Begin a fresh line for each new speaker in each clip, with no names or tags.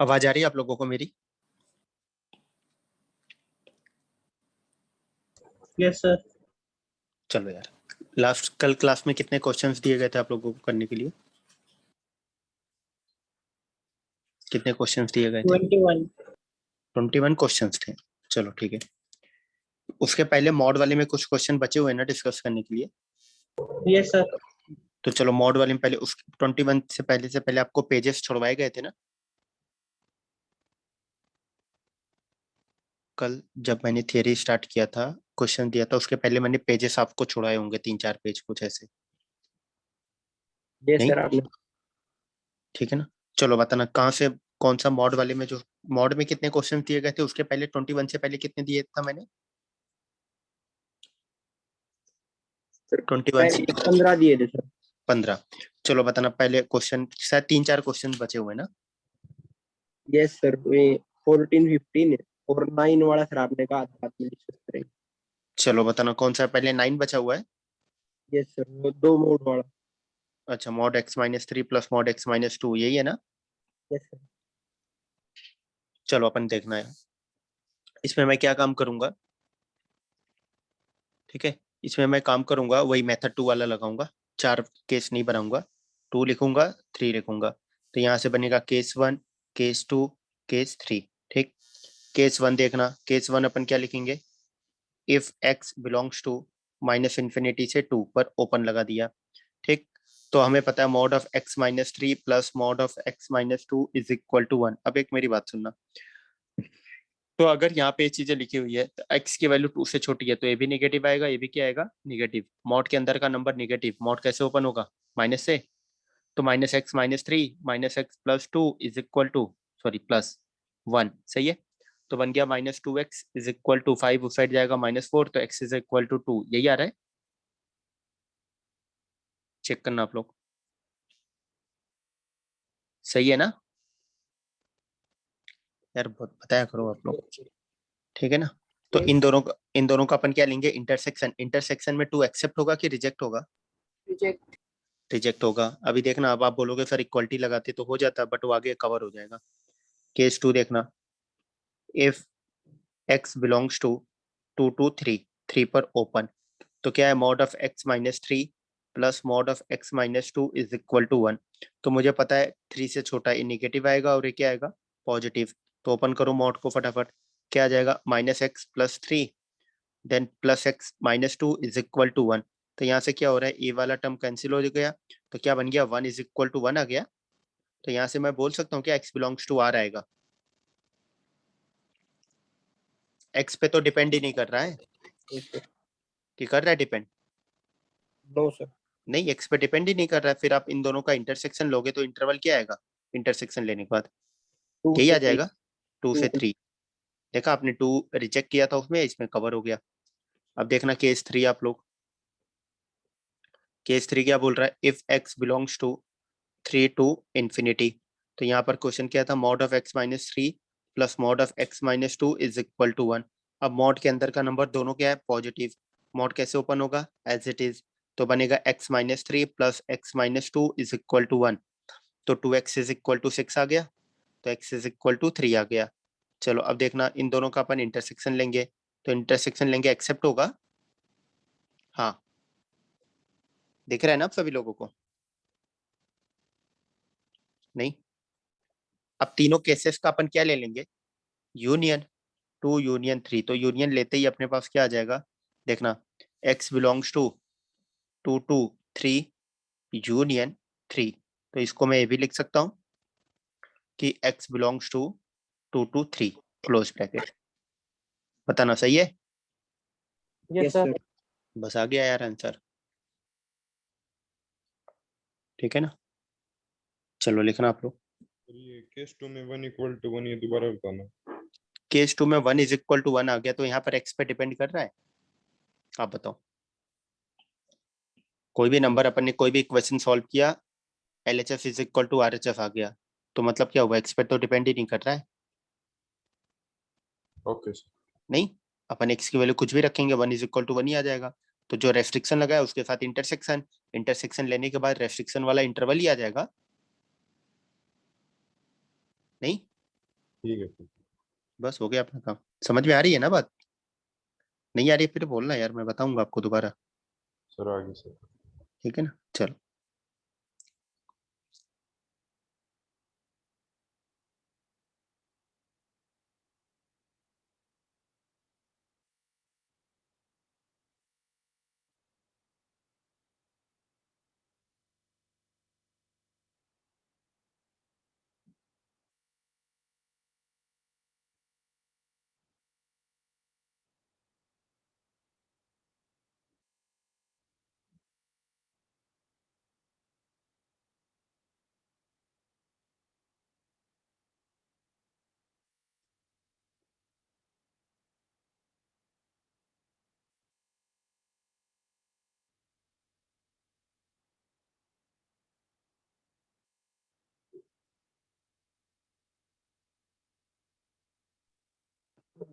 आवाज आ रही है आप लोगों को मेरी?
Yes sir.
चलो यार, कल क्लास में कितने क्वेश्चंस दिए गए थे आप लोगों को करने के लिए? कितने क्वेश्चंस दिए गए थे?
21।
21 क्वेश्चंस थे। चलो ठीक है। उसके पहले मॉड वाले में कुछ क्वेश्चन बचे हुए हैं ना डिस्कस करने के लिए।
Yes sir.
तो चलो मॉड वाले में पहले उस 21 से पहले आपको पेजेस छुड़वाए गए थे ना? कल जब मैंने थियरी स्टार्ट किया था, क्वेश्चन दिया था, उसके पहले मैंने पेजेस आपको छुड़वाए होंगे, 3-4 पेज कुछ ऐसे।
यस
नहीं?
सर आपने।
ठीक है ना? चलो बताना कहाँ से, कौन सा मॉड वाले में, जो मॉड में कितने क्वेश्चन दिए गए थे उसके पहले 21 से पहले कितने दिए था मैंने? 21 से
15 दिए थे सर।
15। चलो बताना पहले क्वेश्चन, शायद 3-4 क्वेश्चन बचे हुए ना?
यस सर, ये 14 15 और 9 वाला सर आपने कहा था, बाद में डिस्कस करेंगे।
चलो बताना कौन सा पहले 9 बचा हुआ है?
यस सर, वो 2 मोड वाला।
अच्छा, mod x-3 plus mod x-2, यही है ना?
Yes sir.
चलो अपन देखना है इसमें मैं क्या काम करूंगा। ठीक है, इसमें मैं काम करूंगा वही मेथड 2 वाला लगाऊंगा। 4 केस नहीं बनाऊंगा, 2 लिखूंगा, 3 लिखूंगा। तो यहाँ से बनेगा केस 1, केस 2, केस 3। ठीक। केस 1 देखना, केस 1 अपन क्या लिखेंगे? इफ x बिलोंग्स टू -∞ से 2 पर ओपन लगा दिया। ठीक। तो हमें पता है mod of x-3 plus mod of x-2 is equal to 1। अब एक मेरी बात सुनना, तो अगर यहाँ पे ये चीजें लिखी हुई है तो x की वैल्यू 2 से छोटी है तो ये भी निगेटिव आएगा, ये भी क्या आएगा? निगेटिव। मॉड के अंदर का नंबर निगेटिव, मॉड कैसे ओपन होगा? माइनस से। तो -x-3 -x+2 is equal to, sorry, +1। सही है। तो बन गया -2x इज इक्वल टू 5, उस साइड जाएगा -4, तो x इज इक्वल टू 2। यही आ रहा है? चेक करना आप लोग, सही है ना? यार बहुत बताया करो आप लोग। ठीक है ना? तो इन दोनों का अपन क्या लेंगे? इंटरसेक्शन। इंटरसेक्शन में 2 एक्सेप्ट होगा कि रिजेक्ट होगा?
रिजेक्ट।
रिजेक्ट होगा। अभी देखना, अब आप बोलोगे सर इक्वलिटी लगाते तो हो जाता, बट वो आगे कवर हो जाएगा। केस 2 देखना, if x belongs to 2 to 3, 3 पर ओपन, तो क्या है? Mod of x-3 plus mod of x-2 is equal to 1। तो मुझे पता है 3 से छोटा ये निगेटिव आएगा और ये क्या आएगा? पॉजिटिव। तो ओपन करो मॉड को फटाफट। क्या आ जाएगा? -x+3 then +x-2 is equal to 1। तो यहाँ से क्या हो रहा है? ए वाला टर्म कैंसिल हो गया, तो क्या बन गया? 1 इज इक्वल टू 1 आ गया। तो यहाँ से मैं बोल सकता हूँ क्या x बिलोंग्स टू r आएगा? x पे तो डिपेंड ही नहीं कर रहा है
यस सर।
कि कर रहा है डिपेंड?
No sir.
नहीं, x पे डिपेंड ही नहीं कर रहा है। फिर आप इन दोनों का इंटरसेक्शन लोगे तो इंटरवल क्या आएगा इंटरसेक्शन लेने के बाद?
2
यही
से
आ
3।
जाएगा, 2 से
2
3। देखा आपने, 2 रिजेक्ट किया था उसमें, इसमें कवर हो गया। अब देखना केस 3 आप लोग। केस 3 क्या बोल रहा है? If x belongs to 3 to infinity। तो यहाँ पर क्वेश्चन क्या था? Mod of x-3 plus mod of x-2 is equal to 1। अब मॉड के अंदर का नंबर दोनों क्या है? पॉजिटिव। मॉड कैसे ओपन होगा? As it is. तो बनेगा x-3 plus x-2 is equal to 1। तो 2x इज इक्वल टू 6 आ गया, तो x इज इक्वल टू 3 आ गया। चलो अब देखना, इन दोनों का अपन इंटरसेक्शन लेंगे। तो इंटरसेक्शन लेंगे, एक्सेप्ट होगा? हाँ, दिख रहा है ना आप सभी लोगों को? नहीं? अब तीनों केसेस का अपन क्या ले लेंगे? यूनियन। 2 यूनियन 3। तो यूनियन लेते ही अपने पास क्या आ जाएगा? देखना, x belongs to 2 to 3 union 3। तो इसको मैं ये भी लिख सकता हूँ कि x belongs to 2 to 3 close bracket. बताना सही है?
Yes sir.
बस आ गया यार आंसर। ठीक है ना? चलो लिखना आप लोग।
और ये केस 2 में 1 = 1, ये दोबारा बताना।
केस 2 में 1 इज इक्वल टू 1 आ गया, तो यहाँ पर x पे डिपेंड कर रहा है? आप बताओ। कोई भी नंबर अपन ने कोई भी इक्वेशन सॉल्व किया, LHS is equal to RHS आ गया, तो मतलब क्या हुआ? x पे तो डिपेंड ही नहीं कर रहा है।
Okay sir.
नहीं, अपन x की वैल्यू कुछ भी रखेंगे 1 इज इक्वल टू 1 ही आ जाएगा। तो जो रेस्ट्रिक्शन लगा है उसके साथ इंटरसेक्शन, इंटरसेक्शन लेने के बाद रेस्ट्रिक्शन वाला इंटरवल ही आ जाएगा। नहीं?
ठीक है ठीक।
बस हो गया अपना काम। समझ में आ रही है ना बात? नहीं आ रही है फिर बोलना यार, मैं बताऊंगा आपको दोबारा।
सर आगे सर।
ठीक है ना, चलो।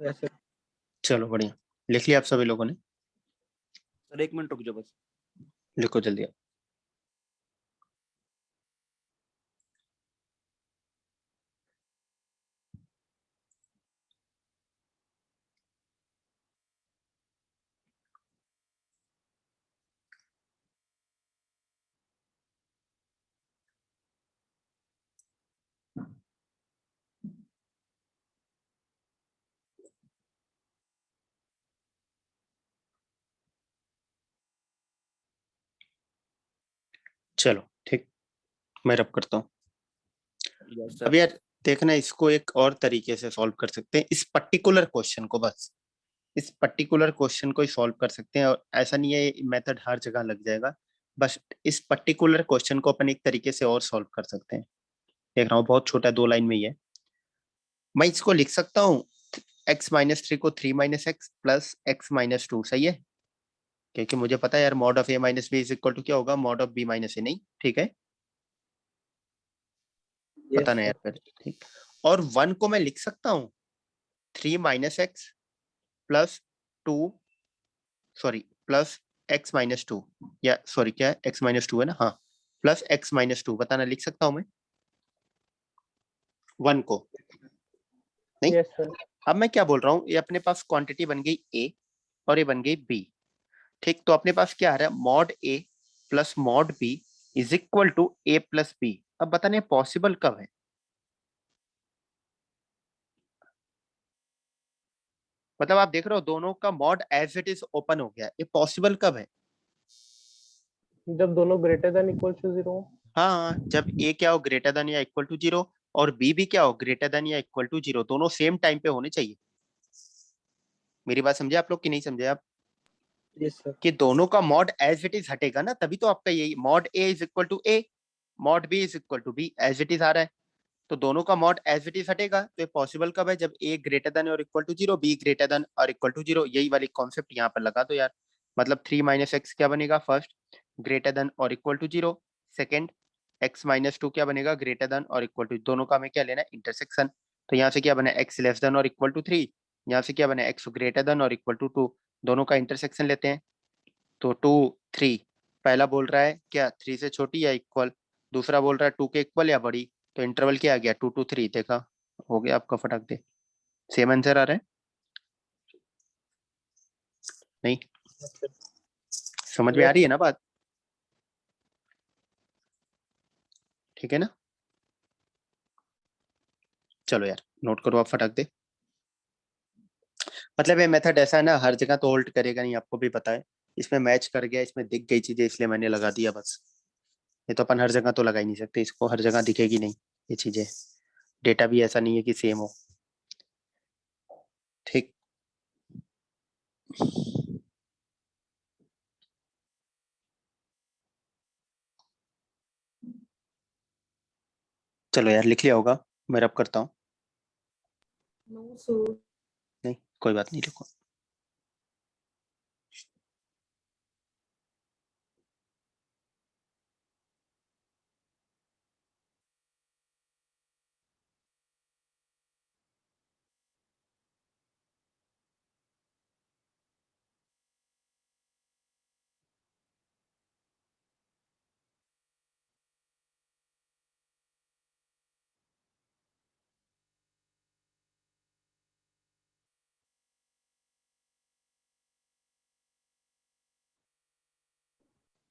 वैसे
चलो बढ़िया, लिख लिया आप सभी लोगों ने?
सर 1 मिनट रुक जाओ बस।
लिखो जल्दी आप। चलो ठीक, मैं रब करता हूँ।
यस
अब
सर।
यार देखना, इसको एक और तरीके से सॉल्व कर सकते हैं, इस पर्टिकुलर क्वेश्चन को, बस इस पर्टिकुलर क्वेश्चन को ही सॉल्व कर सकते हैं। और ऐसा नहीं है मेथड हर जगह लग जाएगा, बस इस पर्टिकुलर क्वेश्चन को अपन एक तरीके से और सॉल्व कर सकते हैं। देख रहा हूँ बहुत छोटा है, 2 लाइन में ही है। मैं इसको लिख सकता हूँ x-3 को 3-x+x-2, सही है? क्योंकि मुझे पता है यार mod of a minus B is equal to क्या होगा, mod of b minus A, नहीं ठीक है?
यस
पता नहीं
सर।
यार फिर, ठीक। और 1 को मैं लिख सकता हूँ 3-x+2, सॉरी प्लस x-2, या सॉरी क्या है, x-2 है ना, हाँ, प्लस x-2 बताना, लिख सकता हूँ मैं 1 को, नहीं?
Yes sir.
अब मैं क्या बोल रहा हूँ, ये अपने पास क्वांटिटी बन गई a और ये बन गई b, ठीक। तो अपने पास क्या आ रहा है, mod a plus mod b is equal to a plus b। अब बताने पॉसिबल कब है? मतलब आप देख रहे हो दोनों का mod as it is open हो गया, ये पॉसिबल कब है?
जब दोनों ग्रेटर देन इक्वल टू 0।
हाँ, जब a क्या हो ग्रेटर देन या इक्वल टू 0 और b भी क्या हो ग्रेटर देन या इक्वल टू 0, दोनों सेम टाइम पे होने चाहिए। मेरी बात समझे आप लोग कि नहीं समझे आप?
Yes sir.
कि दोनों का मॉड एज इट इज हटेगा ना, तभी तो आपका यही mod a is equal to a, mod b is equal to b, as it is आ रहा है। तो दोनों का मॉड एज इट इज हटेगा, तो ये पॉसिबल कब है, जब a ग्रेटर देन और equal to 0, b greater than और इक्वल टू 0। यही वाली कॉन्सेप्ट यहाँ पर लगा दो यार। मतलब 3-x क्या बनेगा, फर्स्ट ग्रेटर देन और इक्वल टू 0, सेकेंड x-2 क्या बनेगा, ग्रेटर देन और इक्वल टू, दोनों का हमें क्या लेना है, इंटरसेक्शन। तो यहाँ से क्या बना x लेस देन और इक्वल टू 3, यहाँ से क्या बना x ग्रेटर देन और इक्वल टू 2, दोनों का इंटरसेक्शन लेते हैं। तो 2 3, पहला बोल रहा है क्या 3 से छोटी या इक्वल, दूसरा बोल रहा है 2 के इक्वल या बड़ी। तो इंटरवल क्या आ गया, 2 to 3, देखा, हो गया आपका फटाक दे, सेम आंसर आ रहा है, नहीं? समझ में आ रही है ना बात? ठीक है ना? चलो यार नोट करो आप फटाक दे। मतलब ये मेथड ऐसा है ना, हर जगह तो होल्ड करेगा नहीं, आपको भी पता है। इसमें मैच कर गया, इसमें दिख गई चीजें, इसलिए मैंने लगा दिया बस। ये तो अपन हर जगह तो लगा ही नहीं सकते, इसको हर जगह दिखेगी नहीं ये चीजें। डेटा भी ऐसा नहीं है कि सेम हो, ठीक। चलो यार लिख लिया होगा, मैं रब करता हूँ।
No sir.
नहीं कोई बात नहीं, लिखो।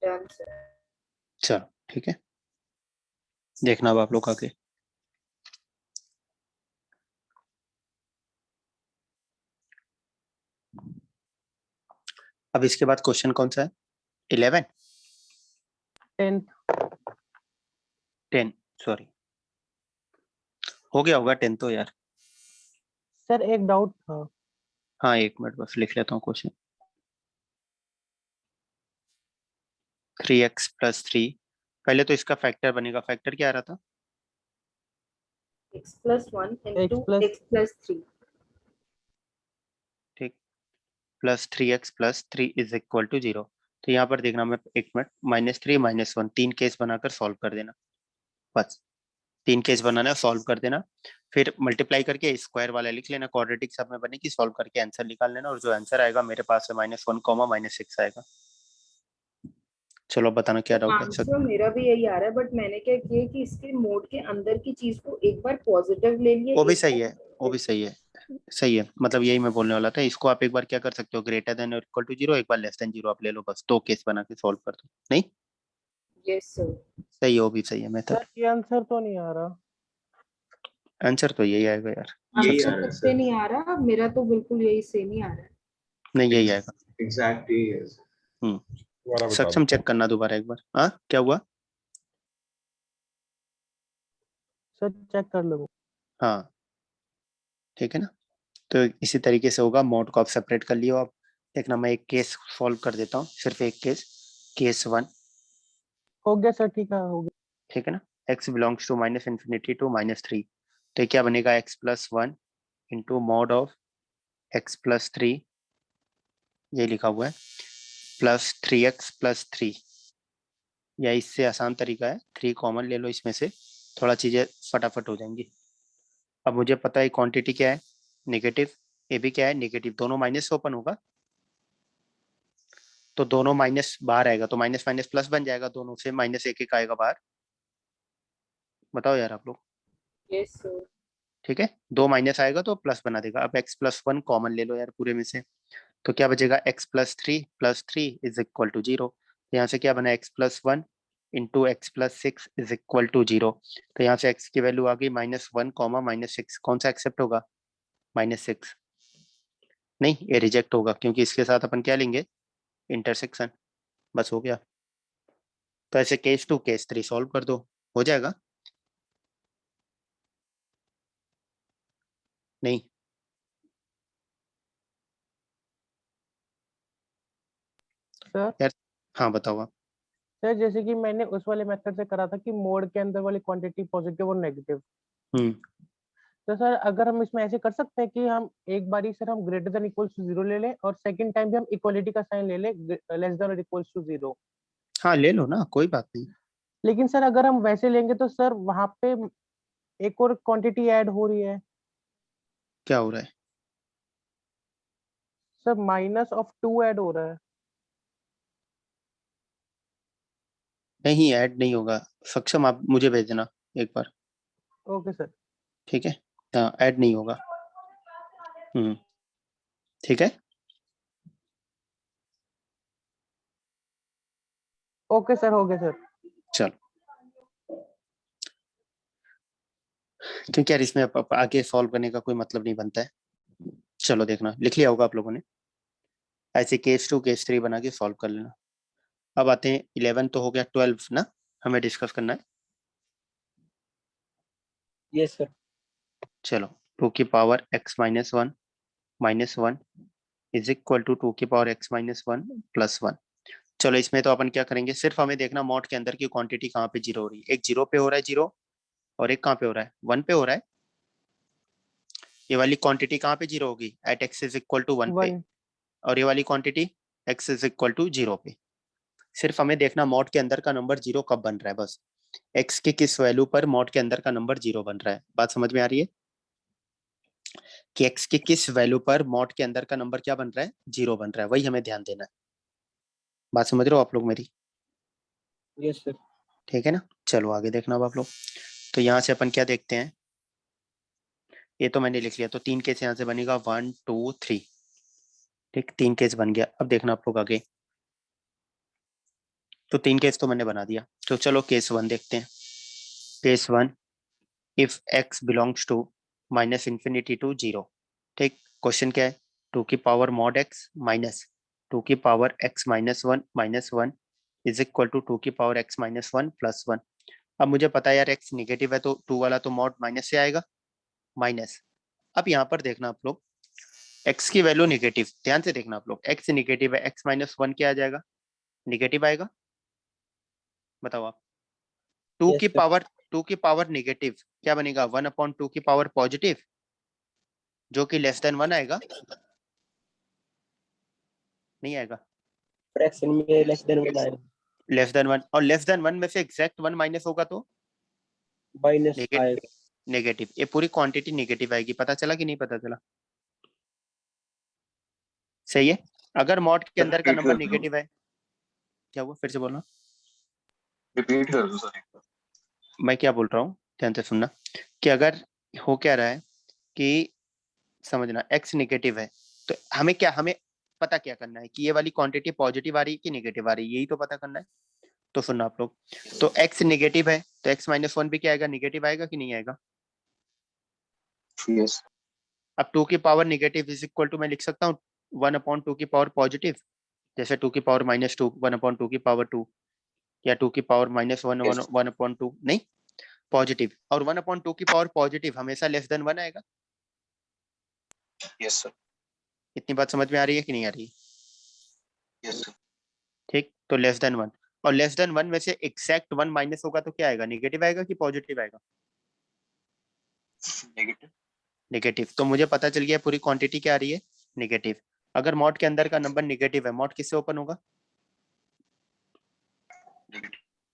Done, sir.
चलो ठीक है, देखना अब आप लोग आगे। अब इसके बाद क्वेश्चन कौन सा है? 11
10th
10 सॉरी, हो गया होगा 10 तो यार।
सर एक डाउट था।
हाँ 1 मिनट बस लिख लेता हूँ क्वेश्चन। 3x + 3, पहले तो इसका फैक्टर बनेगा, फैक्टर क्या आ रहा था?
X plus 1 into
plus-
X plus 3.
ठीक, plus 3x + 3 is equal to 0। तो यहाँ पर देखना, मैं 1 मिनट, -3 -1 तीन केस बनाकर सॉल्व कर देना, बस 3 केस बनाना है, सॉल्व कर देना। फिर मल्टीप्लाई करके स्क्वायर वाला लिख लेना, क्वाड्रेटिक सब में बनेगी, सॉल्व करके आंसर निकाल लेना, और जो आंसर आएगा मेरे पास है -1, -6 आएगा। चलो बताना क्या डाउट है सर?
आंसर मेरा भी यही आ रहा है, बट मैंने क्या किया कि इसके मोड के अंदर की चीज को एक बार पॉजिटिव ले लिए,
वो भी
एक
सही
बार
है, वो भी सही है, सही है, मतलब यही मैं बोलने वाला था। इसको आप एक बार क्या कर सकते हो, ग्रेटर देन और इक्वल टू 0, एक बार लेस देन 0 आप ले लो, बस 2 केस बना के सॉल्व कर दो। नहीं
यस सर।
सही है, वो भी सही है मेथड।
सर ये आंसर तो नहीं आ रहा।
आंसर तो यही आएगा यार,
यही
आंसर
आ रहा है
कुछ पे
सर।
नहीं आ रहा, मेरा तो बिल्कुल यही सेम ही आ रहा है।
नहीं यही आएगा।
एग्जैक्टली
दोबारा बता
सक्षम
दो।
चेक करना दोबारा एक बार। हाँ क्या हुआ?
सर चेक कर लो।
हाँ ठीक है ना, तो इसी तरीके से होगा। मोड को आप सेपरेट कर लियो। आप देखना, मैं एक केस सॉल्व कर देता हूँ, सिर्फ एक केस, केस 1।
हो गया सर, ठीक है हो गया।
ठीक है ना, x बिलोंग्स टू -∞ to -3, तो ये क्या बनेगा, x + 1 into mod of x + 3, ये लिखा हुआ है, प्लस 3x + 3, या इससे आसान तरीका है 3 कॉमन ले लो इसमें से, थोड़ा चीजें फटाफट हो जाएंगी। अब मुझे पता है क्वांटिटी क्या है, नेगेटिव, ये भी क्या है नेगेटिव, दोनों माइनस से ओपन होगा, तो दोनों माइनस बाहर आएगा, तो माइनस माइनस प्लस बन जाएगा, दोनों से -1 आएगा बाहर। बताओ यार आप लोग।
Yes sir.
ठीक है, 2 माइनस आएगा तो प्लस बना देगा। अब x + 1 कॉमन ले लो यार पूरे में से, तो क्या बचेगा, x + 3 + 3 इज इक्वल टू 0। यहाँ से क्या बना, x + 1 into x + 6 is equal to 0। तो यहाँ से x की वैल्यू आ गई -1, -6, कौन सा एक्सेप्ट होगा, -6। नहीं ये रिजेक्ट होगा, क्योंकि इसके साथ अपन क्या लेंगे, इंटरसेक्शन। बस हो गया। तो ऐसे केस 2 केस 3 सॉल्व कर दो, हो जाएगा। नहीं
सर
यार, हाँ बताओ आप।
सर जैसे कि मैंने उस वाले मेथड से करा था कि मोड के अंदर वाली क्वांटिटी पॉजिटिव और नेगेटिव।
हम्म,
तो सर अगर हम इसमें ऐसे कर सकते हैं कि हम एक बारी सर हम ग्रेटर देन इक्वल्स टू 0 ले लें, और सेकंड टाइम भी हम इक्वलिटी का साइन ले लें, लेस देन और इक्वल्स टू 0।
हाँ ले लो ना, कोई बात नहीं।
लेकिन सर अगर हम वैसे लेंगे तो सर वहां पे एक और क्वांटिटी ऐड हो रही है।
क्या हो रहा है?
सर -2 ऐड हो रहा है।
नहीं ऐड नहीं होगा, सक्षम आप मुझे भेज देना एक बार।
Okay sir.
ठीक है, हाँ ऐड नहीं होगा। ठीक है,
ओके सर, हो गया सर।
चलो, क्योंकि यार इसमें आगे सॉल्व करने का कोई मतलब नहीं बनता है। चलो देखना, लिख लिया होगा आप लोगों ने, ऐसे केस 2 केस 3 बना के सॉल्व कर लेना। अब आते हैं 11, तो हो गया 12 ना, हमें डिस्कस करना है।
Yes sir.
चलो, 2 की power x - 1 -1 is equal to 2 की पावर x - 1 +1। चलो इसमें तो अपन क्या करेंगे, सिर्फ हमें देखना मॉड के अंदर की क्वांटिटी कहाँ पे जीरो हो रही है। एक जीरो पे हो रहा है जीरो, और एक कहाँ पे हो रहा है, 1 पे हो रहा है। ये वाली क्वांटिटी कहाँ पे जीरो होगी, at x is equal to 1 पे,
1।
और ये वाली quantity x is equal to 0 पे। सिर्फ हमें देखना मॉड के अंदर का नंबर जीरो कब बन रहा है, बस x की किस वैल्यू पर मॉड के अंदर का नंबर जीरो बन रहा है। बात समझ में आ रही है कि x की किस वैल्यू पर मॉड के अंदर का नंबर क्या बन रहा है, जीरो बन रहा है, वही हमें ध्यान देना है। बात समझ रहे हो आप लोग मेरी?
Yes sir.
ठीक है ना, चलो आगे देखना अब आप लोग। तो यहाँ से अपन क्या देखते हैं, ये तो मैंने लिख लिया, तो 3 केस यहाँ से बनेगा, 1 2 3। ठीक, 3 केस बन गया। अब देखना आप लोग आगे, तो 3 केस तो मैंने बना दिया। तो चलो केस 1 देखते हैं। Case 1, if x belongs to minus infinity to 0। ठीक, क्वेश्चन क्या है? 2 की पावर मॉड x माइनस 2 की power x minus one is equal to 2 की power x minus one plus one. अब मुझे पता है यार x निगेटिव है तो 2 वाला तो मॉड माइनस से आएगा, माइनस। अब यहाँ पर देखना आप लोग, x की वैल्यू निगेटिव, ध्यान से देखना आप लोग, x निगेटिव है, x माइनस वन क्या आ जाएगा? निगेटिव आएगा। बताओ आप। 2
Yes,
की
sir.
पावर 2 की पावर निगेटिव क्या बनेगा? 1/2 की पावर पॉजिटिव, जो कि लेस देन 1 आएगा। नहीं आएगा,
फ्रैक्शन में लेस देन 1 आएगा,
लेस देन 1, और लेस देन 1 में से एग्जैक्ट 1 माइनस होगा तो
माइनस आएगा।
नेगेटिव। ये पूरी क्वांटिटी नेगेटिव आएगी। पता चला कि नहीं पता चला? सही है। अगर मॉड के अंदर का नंबर नेगेटिव है, क्या हुआ? फिर से बोलना।
रिपीट कर दो सर।
मैं क्या बोल रहा हूँ, ध्यान से सुनना, कि अगर हो क्या रहा है कि समझना, x नेगेटिव है तो हमें पता क्या करना है कि ये वाली क्वांटिटी पॉजिटिव आ रही है कि नेगेटिव आ रही है, यही तो पता करना है। तो सुनना आप लोग, तो x नेगेटिव है तो x माइनस वन भी क्या आएगा? नेगेटिव आएगा कि नहीं आएगा?
यस।
अब 2 की power negative is equal to मैं लिख सकता हूँ 1/2 की पावर पॉजिटिव, जैसे 2 की पावर माइनस टू 1/2 की पावर 2, या 2 की पावर माइनस वन
Yes.
1/2 नहीं, पॉजिटिव। और 1/2 की पावर पॉजिटिव हमेशा लेस देन 1 आएगा।
Yes sir.
इतनी बात समझ में आ रही है कि नहीं आ रही?
Yes sir.
ठीक, तो लेस देन 1, और लेस देन 1 में से एग्जैक्ट 1 माइनस होगा तो क्या आएगा? नेगेटिव आएगा कि पॉजिटिव आएगा?
नेगेटिव।
नेगेटिव। तो मुझे पता चल गया पूरी क्वांटिटी क्या आ रही है? नेगेटिव। अगर मॉड के अंदर का नंबर नेगेटिव है, मॉड किससे ओपन होगा?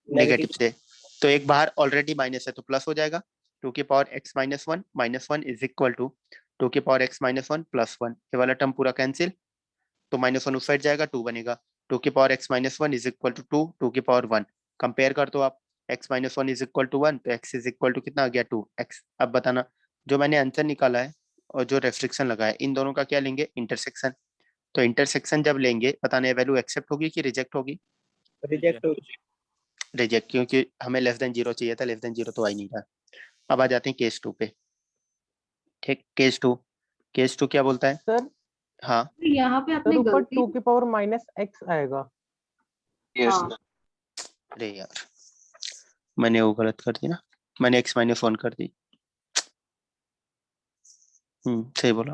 नेगेटिव से। तो एक बाहर ऑलरेडी माइनस है तो प्लस हो जाएगा। 2 की power x minus one is equal to 2 की power x minus one plus one. ये वाला टर्म पूरा कैंसिल, तो माइनस वन उस साइड जाएगा, 2 बनेगा। 2 की power x minus one is equal to 2, 2 की पावर 1। कंपेयर कर दो आप, x minus one is equal to 1 तो x इज इक्वल टू कितना आ गया? 2x। अब बताना, जो मैंने आंसर निकाला है और जो रेस्ट्रिक्शन लगा है, इन दोनों का क्या लेंगे? इंटरसेक्शन। तो इंटरसेक्शन जब लेंगे, बताना ये वैल्यू एक्सेप्ट होगी कि रिजेक्ट होगी?
रिजेक्ट हो
रिजेक्ट, क्योंकि हमें लेस देन 0 चाहिए था, लेस देन 0 तो आ ही नहीं रहा। अब आ जाते हैं केस 2 पे। ठीक, केस 2 क्या बोलता है?
सर।
हाँ,
तो यहाँ पे
सर
आपने
ऊपर
गलती
2 की पावर माइनस x आएगा।
यस
हाँ।
सर।
अरे यार मैंने वो गलत कर दी ना, मैंने x माइनस वन कर दी। सही बोला,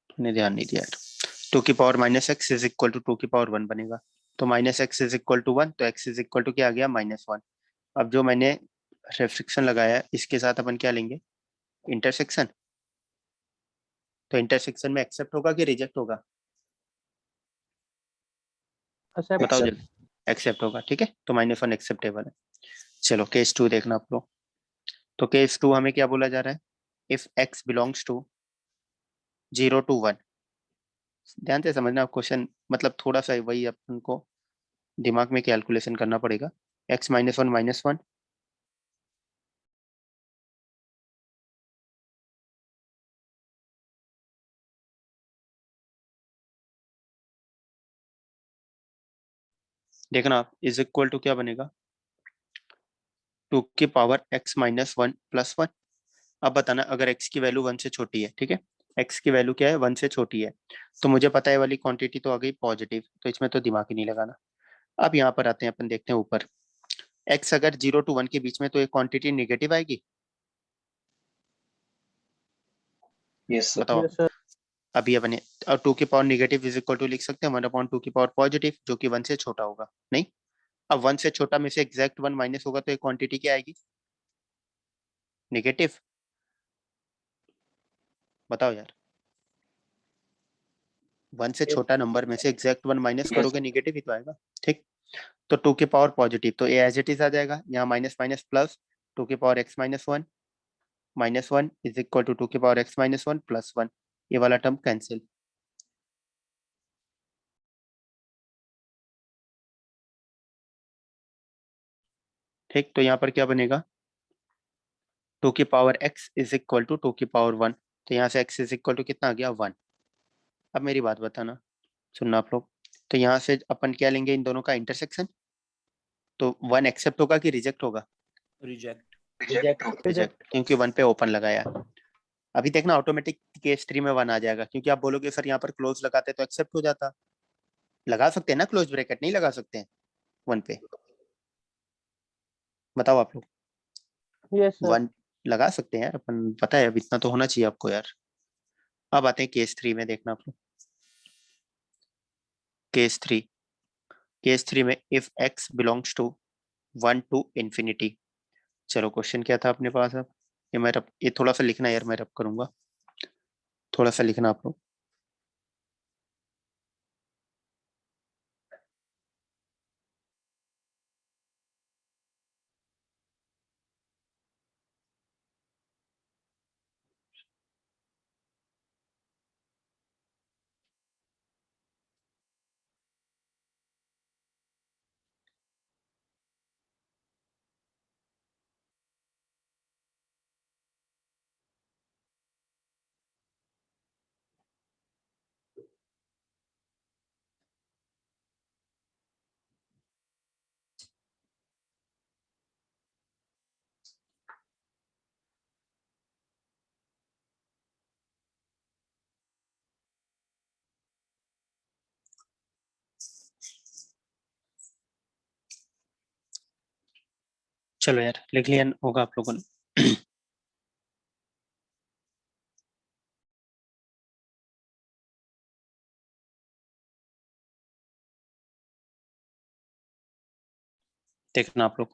मैंने ध्यान नहीं दिया यार। 2 की power minus x is equal to 2 की पावर 1 बनेगा। तो minus x is equal to 1, तो x इज इक्वल टू क्या आ गया? -1। अब जो मैंने रेस्ट्रिक्शन लगाया है, इसके साथ अपन क्या लेंगे? इंटरसेक्शन। तो इंटरसेक्शन में एक्सेप्ट होगा कि रिजेक्ट होगा?
एक्सेप्ट।
बताओ जल्दी। एक्सेप्ट होगा, ठीक है। तो -1 एक्सेप्टेबल है। चलो केस 2 देखना आप लोग। तो केस 2 हमें क्या बोला जा रहा है? If x belongs to 0 to 1। ध्यान से समझना क्वेश्चन, मतलब थोड़ा सा वही अपन को दिमाग में कैलकुलेशन करना पड़ेगा। x माइनस वन, देखना आप, इज इक्वल टू क्या बनेगा? 2 की power x minus one plus one. अब बताना, अगर x की वैल्यू 1 से छोटी है, ठीक है, x की वैल्यू क्या है? 1 से छोटी है, तो मुझे पता है वाली क्वांटिटी तो आ गई पॉजिटिव, तो इसमें तो दिमाग ही नहीं लगाना। अब यहाँ पर आते हैं, अपन देखते हैं ऊपर, x अगर 0 to 1 के बीच में, तो ये क्वांटिटी नेगेटिव आएगी?
Yes sir.
बताओ।
Yes sir.
अभी अपने, और 2 की power negative is equal to लिख सकते हैं 1/2 की पावर पॉजिटिव, जो कि 1 से छोटा होगा। नहीं, अब 1 से छोटा में से एग्जैक्ट 1 माइनस होगा तो ये क्वांटिटी क्या आएगी? नेगेटिव। बताओ यार, 1 से छोटा नंबर में से एग्जैक्ट 1 माइनस
Yes.
करोगे, नेगेटिव ही तो आएगा। ठीक, तो 2 की पावर पॉजिटिव, तो ये एज इट इज आ जाएगा, यहाँ माइनस माइनस प्लस, 2 की power x minus one is equal to 2 की power x minus one plus one. ये वाला टर्म कैंसिल। ठीक, तो यहाँ पर क्या बनेगा? 2 की power x is equal to 2 की पावर 1। तो यहाँ से x इज इक्वल टू कितना आ गया? 1। अब मेरी बात बताना, सुनना आप लोग, तो यहाँ से अपन क्या लेंगे, इन दोनों का इंटरसेक्शन। तो 1 एक्सेप्ट होगा कि रिजेक्ट होगा?
रिजेक्ट।
रिजेक्ट, क्योंकि 1 पे ओपन लगाया। अभी देखना ऑटोमेटिक केस 3 में 1 आ जाएगा, क्योंकि आप बोलोगे सर यहाँ पर क्लोज लगाते तो एक्सेप्ट हो जाता। लगा सकते हैं ना क्लोज ब्रैकेट, नहीं लगा सकते हैं 1 पे? बताओ आप लोग।
Yes sir.
1 लगा सकते हैं यार अपन, पता है, अब इतना तो होना चाहिए आपको यार। अब आते हैं केस 3 में, देखना आप लोग। केस 3, केस 3 में if x belongs to 1 to infinity. चलो क्वेश्चन क्या था अपने पास? अब ये थोड़ा सा लिखना यार, मैं रब करूंगा, थोड़ा सा लिखना आप लोग। चलो यार लिख लिया होगा आप लोगों ने। देखना आप लोग।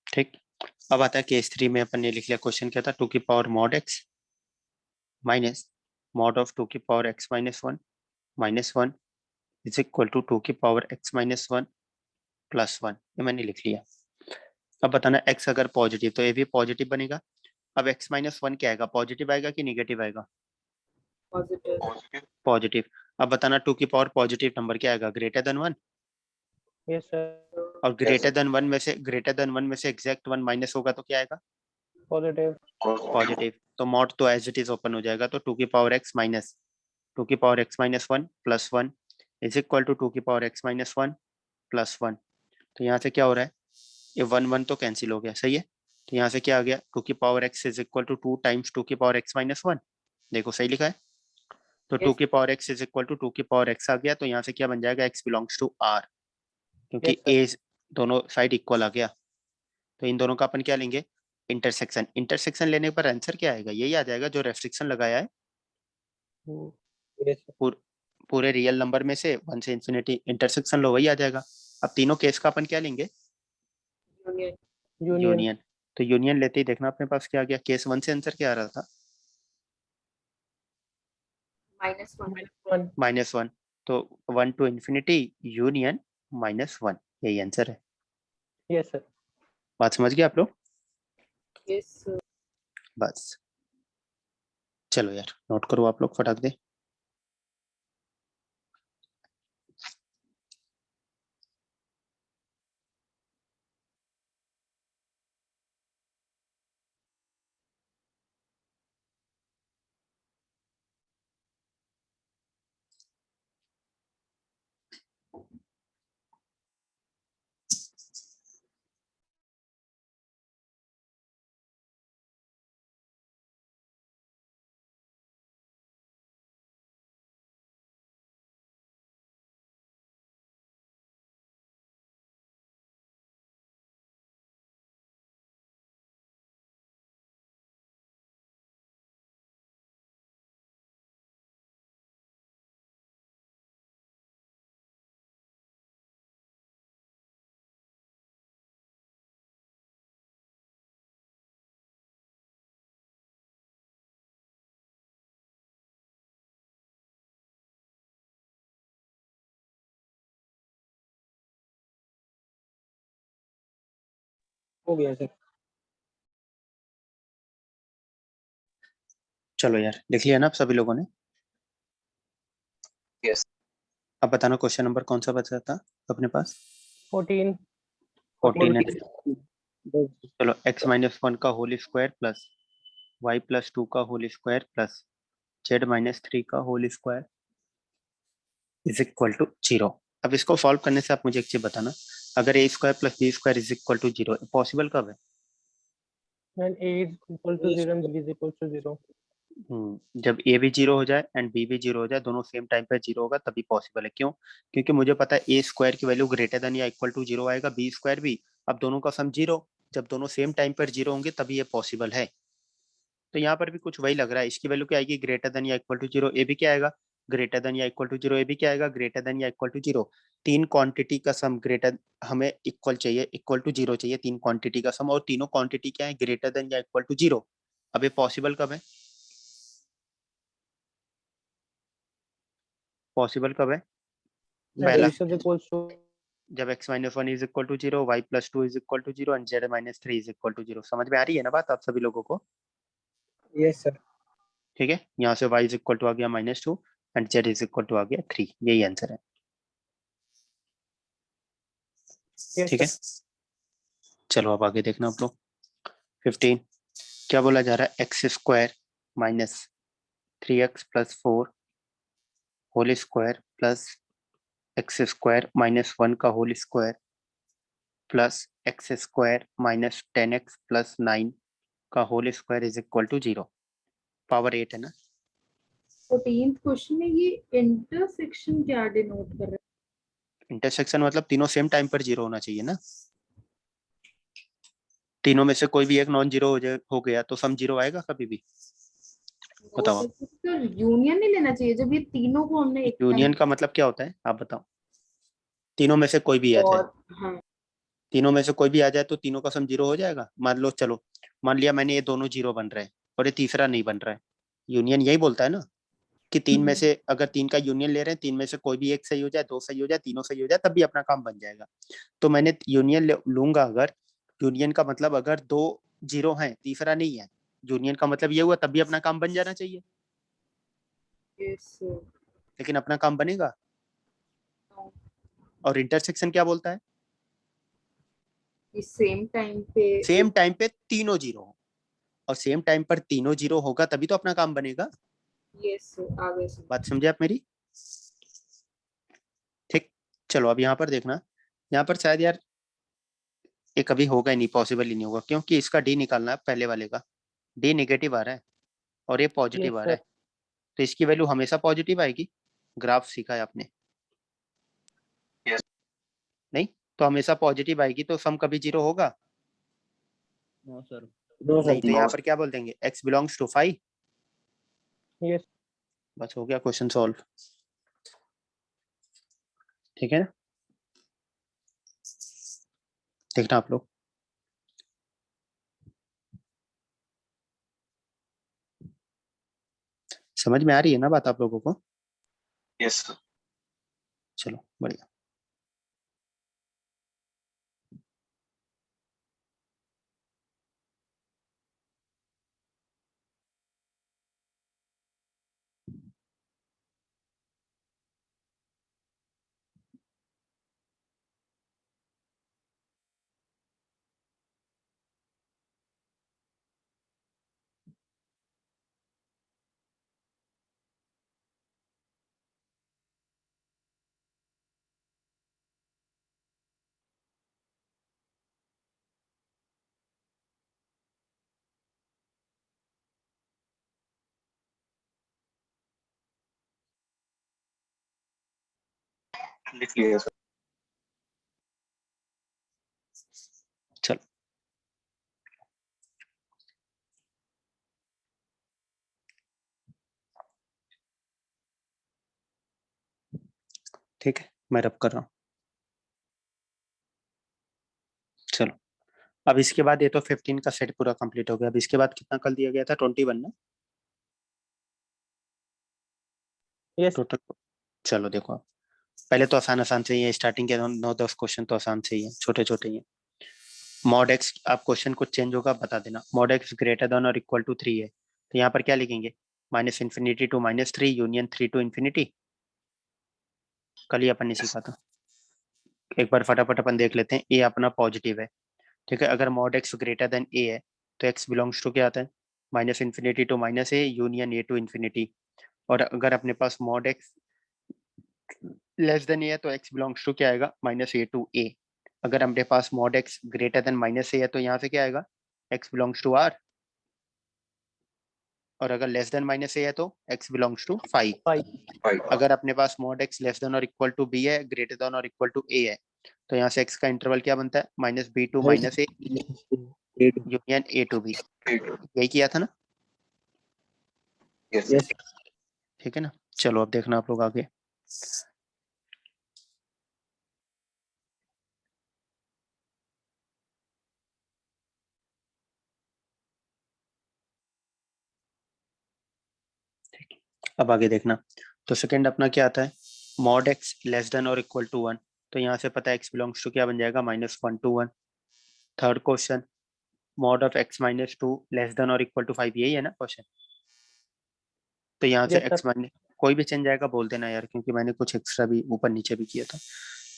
ठीक, अब आता है केस 3 में अपन ने लिख लिया। क्वेश्चन क्या था? 2 की power mod x minus mod of 2 की power x minus 1 minus 1 is equal to 2 की पावर x माइनस 1 प्लस 1। ये मैंने लिख लिया। अब बताना x अगर पॉजिटिव तो ये भी पॉजिटिव बनेगा। अब x माइनस 1 क्या आएगा, पॉजिटिव आएगा कि निगेटिव आएगा?
पॉजिटिव।
पॉजिटिव। अब बताना 2 की पावर पॉजिटिव नंबर क्या आएगा, ग्रेटर देन 1।
Yes sir.
और ग्रेटर देन 1 में से एग्जैक्ट 1 माइनस होगा तो क्या आएगा?
पॉजिटिव।
पॉजिटिव। तो मॉड तो एज इट इज ओपन हो जाएगा। तो 2 की पावर x माइनस 2 की power x minus 1 plus 1 is equal to 2 की पावर x माइनस 1 प्लस 1। तो यहाँ से क्या हो रहा है, ये 1 तो कैंसिल हो गया, सही है। तो यहाँ से क्या आ गया, 2 की power x is equal to 2 times 2 की पावर x माइनस 1। देखो सही लिखा है। तो 2
Yes.
की power x is equal to 2 की पावर x आ गया। तो यहाँ से क्या बन जाएगा, x बिलोंग्स टू r, क्योंकि
Yes, sir.
a दोनों साइड इक्वल आ गया। तो इन दोनों का अपन क्या लेंगे, इंटरसेक्शन। इंटरसेक्शन लेने पर आंसर क्या आएगा, यही आ जाएगा जो रेस्ट्रिक्शन लगाया है।
Yes, sir.
पूरे रियल नंबर में से 1 से इंफिनिटी इंटरसेक्शन लो, वही आ जाएगा। अब तीनों केस का अपन क्या लेंगे,
यूनियन।
Union.
यूनियन। तो यूनियन लेते ही देखना अपने पास क्या आ गया। केस 1 से आंसर क्या आ रहा था,
-1।
One.
-1। तो 1 टू इंफिनिटी यूनियन -1, यही आंसर है।
Yes, sir.
बात समझ गए आप लोग?
यस।
बस चलो यार नोट करो आप लोग फटाक दे।
हो गया सर।
चलो यार लिख लिया ना आप सभी लोगों ने?
Yes.
अब बताना क्वेश्चन नंबर कौन सा बचा था अपने पास?
14.
14 है। चलो x माइनस 1 का whole square plus y plus 2 का whole square plus z minus 3 का whole square is equal to 0। अब इसको सॉल्व करने से आप मुझे एक चीज बताना, अगर a square plus b square is equal to 0 possible कब है?
When a is equal to 0 and b is equal to 0.
जब a भी 0 हो जाए एंड b भी 0 हो जाए, दोनों सेम टाइम पे 0 होगा तभी पॉसिबल है। क्यों? क्योंकि मुझे पता है a स्क्वायर की वैल्यू ग्रेटर देन या इक्वल टू 0 आएगा, b स्क्वायर भी। अब दोनों का सम 0, जब दोनों सेम टाइम पर 0 होंगे तभी ये पॉसिबल है। तो यहाँ पर भी कुछ वही लग रहा है, इसकी वैल्यू क्या आएगी? ग्रेटर देन या इक्वल टू 0। ए भी क्या आएगा? ग्रेटर देन या इक्वल टू 0। ए भी क्या आएगा? ग्रेटर देन या इक्वल टू 0। तीन क्वांटिटी का सम ग्रेटर, हमें इक्वल चाहिए, इक्वल टू 0 चाहिए, तीन क्वांटिटी का सम, और तीनों क्वांटिटी क्या है? ग्रेटर देन या इक्वल टू 0। अब ये पॉसिबल कब है? पॉसिबल कब है?
And
पहला,
this is equals to
जब x minus 1 is equal to 0, y plus 2 is equal to 0 and z minus 3 is equal to 0। समझ में आ रही है ना बात आप सभी लोगों को?
yes sir.
ठीक है, यहाँ से y इज इक्वल टू आ गया -2 and z is equal to आ गया 3। यही आंसर है।
Yes
ठीक है, चलो अब आगे देखना आप लोग। 15 क्या बोला जा रहा है? X square minus 3x plus 4 whole square plus x square minus 1 का whole square plus x square minus 10x plus 9 का whole square is equal to 0। Power 8 है ना।
14th क्वेश्चन में ये इंटरसेक्शन क्या डिनोट कर रहा है?
इंटरसेक्शन मतलब तीनों सेम टाइम पर 0 होना चाहिए ना। तीनों में से कोई भी एक नॉन जीरो हो गया तो सम 0 आएगा कभी भी? बताओ।
तो यूनियन नहीं लेना चाहिए जब ये तीनों को हमने एक
यूनियन का मतलब क्या होता है आप बताओ? तीनों में से कोई भी आ जाए,
और हाँ
तीनों में से कोई भी आ जाए तो तीनों का सम 0 हो जाएगा। मान लो, चलो मान लिया मैंने ये दोनों 0 बन रहे हैं और ये तीसरा नहीं बन रहा है। यूनियन यही बोलता है ना कि तीन में से, अगर तीन का यूनियन ले रहे हैं, तीन में से कोई भी एक सही हो जाए, दो सही हो जाए, तीनों सही हो जाए, तब भी अपना काम बन जाएगा। तो मैंने यूनियन लूंगा अगर, यूनियन का मतलब अगर दो 0 हैं, तीसरा नहीं है, यूनियन का मतलब ये हुआ तब भी अपना काम बन जाना चाहिए।
yes,
लेकिन अपना काम बनेगा। और इंटरसेक्शन क्या बोलता है?
सेम टाइम
पे तीनों 0 हो, और सेम टाइम पर तीनों 0 होगा तभी तो अपना काम बनेगा।
यस आगे
बात समझे आप मेरी? ठीक, चलो अब यहाँ पर देखना, यहाँ पर शायद यार ये कभी होगा ही नहीं, पॉसिबल ही नहीं होगा, क्योंकि इसका डी निकालना है पहले वाले का। डी नेगेटिव आ रहा है और ये पॉजिटिव
Yes,
आ रहा है, तो इसकी वैल्यू हमेशा पॉजिटिव आएगी। ग्राफ सीखा है आपने?
Yes.
नहीं, तो हमेशा पॉजिटिव आएगी, तो सम कभी 0 होगा
नो सर।
नहीं। तो
No,
यहाँ पर क्या बोल देंगे? x belongs to 5।
yes.
बस हो गया क्वेश्चन सॉल्व। ठीक है ना, देखना आप लोग। समझ में आ रही है ना बात आप लोगों को?
yes, sir.
चलो बढ़िया।
लिख लिया सर।
चलो ठीक है, मैं रब कर रहा हूँ। चलो अब इसके बाद ये तो 15 का सेट पूरा कंप्लीट हो गया। अब इसके बाद कितना कल दिया गया था? 21 ना
Yes.
टोटल। चलो देखो, पहले तो आसान आसान से ही है, स्टार्टिंग के 9-10 क्वेश्चन तो आसान से ही है, छोटे छोटे ही है। मॉड एक्स, आप क्वेश्चन कुछ चेंज होगा बता देना। मॉड एक्स ग्रेटर देन और इक्वल टू 3 है, तो यहाँ पर क्या लिखेंगे? -∞ to -3 यूनियन 3 to इन्फिनिटी। कल ही अपन ने सीखा था। एक बार फटाफट अपन देख लेते हैं। ए अपना पॉजिटिव है, ठीक है। अगर mod x greater than A है तो एक्स बिलोंग्स टू क्या आता है, minus infinity to minus A union A to infinity. और अगर अपने पास mod x less than A है तो एक्स बिलोंग्स टू क्या आएगा, माइनस ए टू ए। अगर हमारे पास mod x greater than minus a है तो यहाँ से क्या आएगा, एक्स बिलोंग्स टू आर। और अगर लेस देन माइनस ए है तो एक्स बिलोंग्स टू फाइव।
5
अगर अपने पास मॉड एक्स लेस देन और इक्वल टू बी है, ग्रेटर देन और इक्वल टू ए है, तो यहाँ से एक्स का इंटरवल क्या बनता है, minus B to minus A union A to B. यही किया था ना,
Yes.
ठीक है ना। चलो अब देखना आप लोग आगे। अब आगे देखना। तो सेकंड अपना क्या आता है, मॉड एक्स लेस देन और इक्वल टू वन। तो यहाँ से पता है एक्स बिलोंग्स टू क्या बन जाएगा, minus one two one. Third question, mod of x minus to less than और इक्वल टू फाइव, यही है ना क्वेश्चन। तो यहाँ से
यस
एक्स
सर।
माइनस कोई भी चेंज आएगा बोल देना यार, क्योंकि मैंने कुछ एक्स्ट्रा भी ऊपर नीचे भी किया था।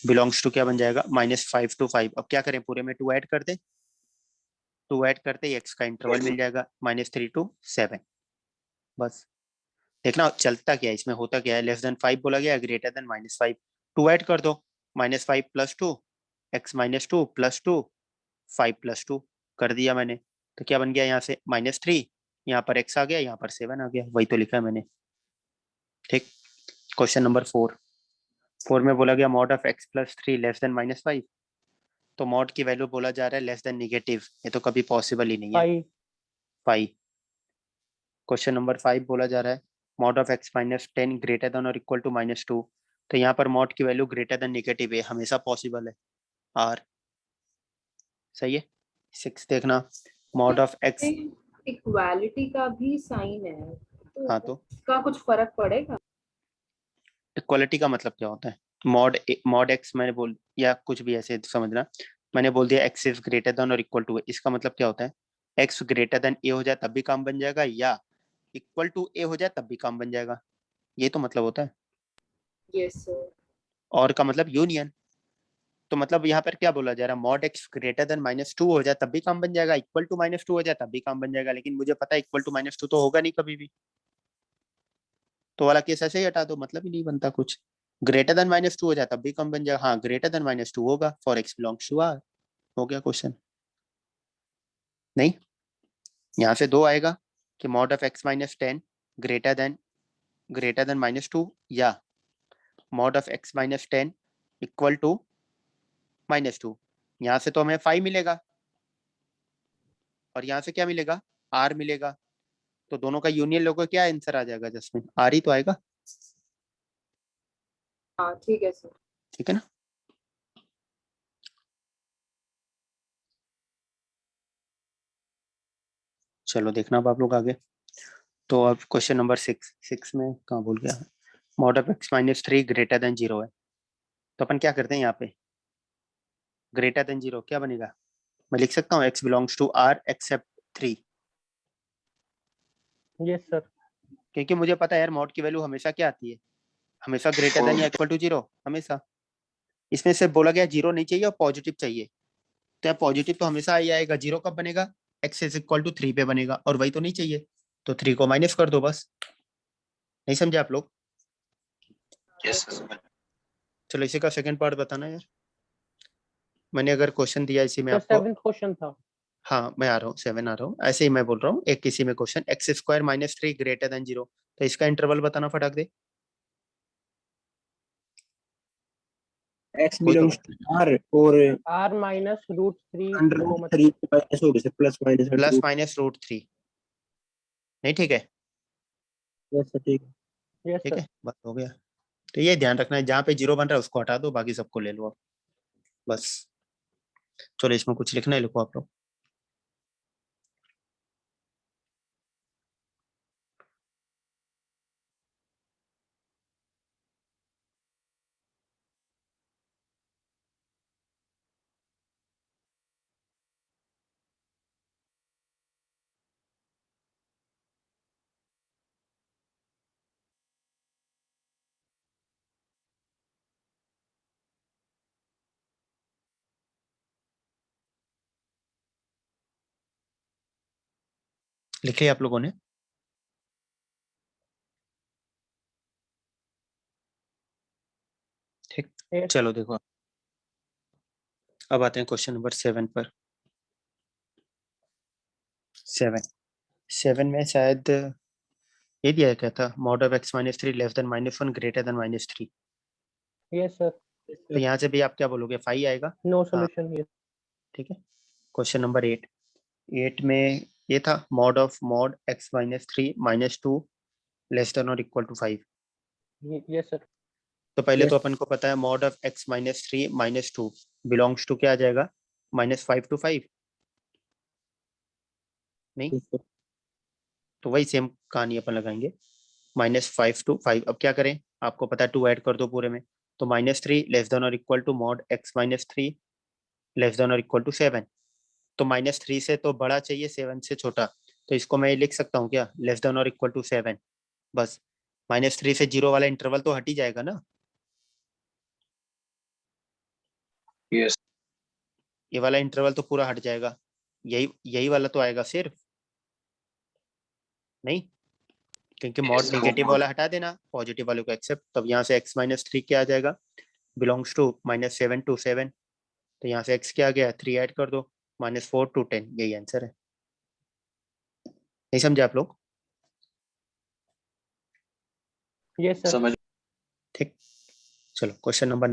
बिलोंग्स टू क्या बन जाएगा, माइनस फाइव टू फाइव। अब क्या करें, पूरे में टू ऐड कर दे, टू ऐड करते ही एक्स का इंटरवल मिल जाएगा, माइनस थ्री टू सेवन। बस देखना चलता क्या है इसमें, होता क्या है। लेस देन फाइव बोला गया, greater than minus five, two add कर दो, minus five plus two, x minus two plus two, five plus two कर दिया मैंने। तो क्या बन गया यहाँ से, माइनस थ्री, यहाँ पर एक्स आ गया, यहाँ पर सेवन आ गया, वही तो लिखा है मैंने, ठीक। क्वेश्चन नंबर फोर, फोर में बोला गया mod of x plus three less than minus five. तो मॉड की वैल्यू बोला जा रहा है लेस देन निगेटिव, ये तो कभी पॉसिबल ही नहीं है,
5
फाइव। क्वेश्चन नंबर फाइव बोला जा रहा है mod of x minus ten greater than और इक्वल टू माइनस टू। तो यहाँ पर मॉड की वैल्यू ग्रेटर देन निगेटिव है, हमेशा पॉसिबल है, आर। सही है। सिक्स देखना, मॉड ऑफ एक्स,
इक्वालिटी का भी साइन है, तो
हाँ तो
उसका कुछ फर्क पड़ेगा?
इक्वालिटी का मतलब क्या होता है, मॉड एक्स मैंने बोल, या कुछ भी ऐसे समझना, मैंने बोल दिया एक्स इज ग्रेटर देन और इक्वल टू, इसका मतलब क्या होता है, एक्स ग्रेटर देन ए हो जाए तब भी काम बन जाएगा, या इक्वल टू ए हो जाए तब भी काम बन जाएगा, ये तो मतलब होता है।
Yes sir.
और का मतलब यूनियन। तो मतलब यहाँ पर क्या बोला जा रहा है, mod x greater than minus to हो जाए तब भी काम बन जाएगा, इक्वल टू माइनस टू हो जाए तब भी काम बन जाएगा। लेकिन मुझे पता है इक्वल टू माइनस टू तो होगा नहीं कभी भी, तो वाला केस ऐसे ही हटा दो, मतलब ही नहीं बनता कुछ। ग्रेटर देन माइनस टू हो जाए तब भी काम बन जाएगा, हाँ ग्रेटर देन माइनस टू होगा for x belongs to R. हो गया क्वेश्चन। नहीं, यहाँ से दो आएगा कि mod of x minus ten greater than minus two, या mod of x minus ten equal to minus two. यहाँ से तो हमें फाइव मिलेगा, और यहाँ से क्या मिलेगा, आर मिलेगा। तो दोनों का यूनियन लोगों क्या आंसर आ जाएगा, जसमिन आर ही तो आएगा,
हाँ ठीक है सर।
ठीक है ना। चलो देखना अब आप लोग आगे। तो अब क्वेश्चन नंबर सिक्स, सिक्स में कहाँ भूल गया, mod of x minus three greater than zero है। तो अपन क्या करते हैं यहाँ पे, ग्रेटर देन जीरो क्या बनेगा, मैं लिख सकता हूँ x belongs to R except three,
yes sir.
क्योंकि मुझे पता है यार मॉड की वैल्यू हमेशा क्या आती है, हमेशा ग्रेटर देन या इक्वल टू जीरो, हमेशा। इसमें से बोला गया जीरो नहीं चाहिए और पॉजिटिव चाहिए, तो यहाँ पॉजिटिव तो हमेशा ही आएगा, जीरो कब बनेगा, x is equal to three पे बनेगा, और वही तो नहीं चाहिए, तो थ्री को माइनस कर दो बस। नहीं समझे आप लोग।
Yes. Sir.
चलो इसी का सेकंड पार्ट बताना यार, मैंने अगर क्वेश्चन दिया इसी में
सर
आपको।
7th क्वेश्चन था।
हाँ मैं आ रहा हूँ, सेवन आ रहा हूँ, ऐसे ही मैं बोल रहा हूँ। एक किसी में question x square minus three greater than zero, तो इसका इंटरवल बताना फटाक दे,
एक्स
कोई तो
बिलोंग्स टू आर और
r माइनस रूट 3
अंडर
को
रूट
मत।
थ्री माइनस हो गए sir, plus minus under
plus
root.
Minus root three, नहीं ठीक है,
यस सर ठीक है।
यस
ठीक
सर।
है बस हो गया। तो ये ध्यान रखना है, जहाँ पे जीरो बन रहा है उसको हटा दो, बाकी सबको ले लो आप, बस। चलो इसमें कुछ लिखना है, लिखो आप लोग। लिख लिया आप लोगों ने? ठीक,
Yes.
चलो देखो अब आते हैं क्वेश्चन नंबर 7 पर। 7 में शायद ये दिया क्या था, mod of x minus 3 less then -1 greater than -3।
Yes, sir.
तो यहाँ से भी आप क्या बोलोगे, 5 आएगा।
No solution here.
ठीक है, क्वेश्चन नंबर 8 में ये था mod of mod x minus 3 -2 less than और इक्वल टू 5।
Yes, sir.
तो पहले
Yes.
तो अपन को पता है mod of x minus 3 -2 belongs to क्या आ जाएगा, -5 to 5 नहीं?
Yes, sir.
तो वही सेम कहानी अपन लगाएंगे, -5 to 5। अब क्या करें, आपको पता है 2 ऐड कर दो पूरे में, तो -3 लेस देन और equal to mod x minus 3 less than और इक्वल टू 7। तो -3 से तो बड़ा चाहिए, 7 से छोटा, तो इसको मैं लिख सकता हूँ क्या, लेस देन और इक्वल टू 7। बस -3 से 0 वाला इंटरवल तो हट ही जाएगा ना।
Yes.
ये वाला इंटरवल तो पूरा हट जाएगा, यही वाला तो आएगा सिर्फ, नहीं? क्योंकि मॉड
Yes.
नेगेटिव वाला हटा देना, पॉजिटिव वाले को एक्सेप्ट, तब यहाँ से x माइनस 3 क्या आ जाएगा, बिलोंग्स टू -7 to 7। तो यहाँ से x क्या आ गया, 3 ऐड कर दो, -4 to 10, यही आंसर है। नहीं समझे आप लोग?
Yes, sir.
समझ।
ठीक, चलो क्वेश्चन नंबर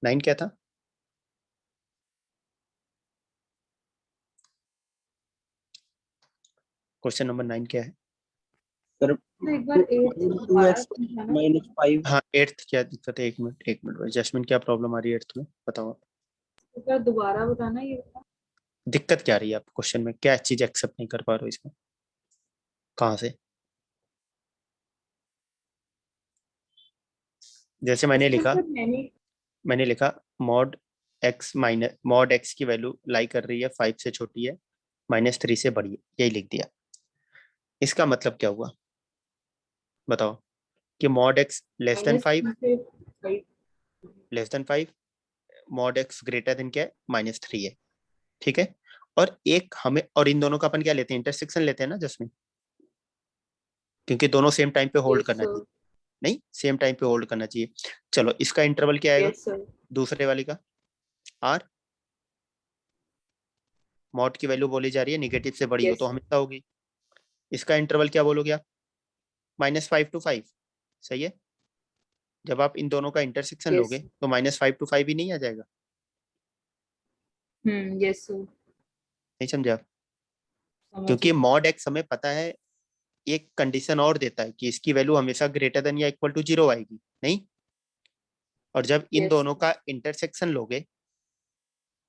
9 क्या था? क्वेश्चन नंबर 9 क्या है?
Sir,
तो एक बार 8 दोबारा
2x
समझाना।
-5.
हाँ 8th क्या दिक्कत है, एक मिनट भाई, जैस्मिन क्या प्रॉब्लम आ रही है 8th में, बताओ आप।
एक बार दोबारा बताना ये वाला।
दिक्कत क्या आ रही है आप क्वेश्चन में, क्या चीज एक्सेप्ट नहीं कर पा रहे हो इसमें, कहाँ से? जैसे मैंने लिखा
सर मैंने
मॉड एक्स की वैल्यू लाई कर रही है 5 से छोटी है, -3 से बड़ी है, यही लिख दिया। इसका मतलब क्या हुआ बताओ, कि mod x less then 5, mod x greater then क्या है, -3 है। ठीक है, और एक हमें, और इन दोनों का अपन क्या लेते हैं, इंटरसेक्शन लेते हैं ना जसमीन, क्योंकि दोनों सेम टाइम पे होल्ड करना चाहिए, नहीं सेम टाइम पे होल्ड करना चाहिए। चलो इसका इंटरवल क्या आएगा,
यस सर।
दूसरे वाली का आर, मॉड की वैल्यू बोली जा रही है नेगेटिव से बड़ी हो
Yes,
तो हमेशा होगी। इसका इंटरवल क्या बोलोगे आप, -5 to 5, सही है। जब आप इन दोनों का इंटरसेक्शन
Yes.
लोगे तो -5 to 5 ही नहीं आ जाएगा,
यस सर।
नहीं समझे आप?
समझ
क्योंकि
गई।
मॉड एक्स हमें पता है एक कंडीशन और देता है कि इसकी वैल्यू हमेशा ग्रेटर देन या इक्वल टू 0 आएगी, नहीं? और जब इन
Yes,
दोनों
sir.
का इंटरसेक्शन लोगे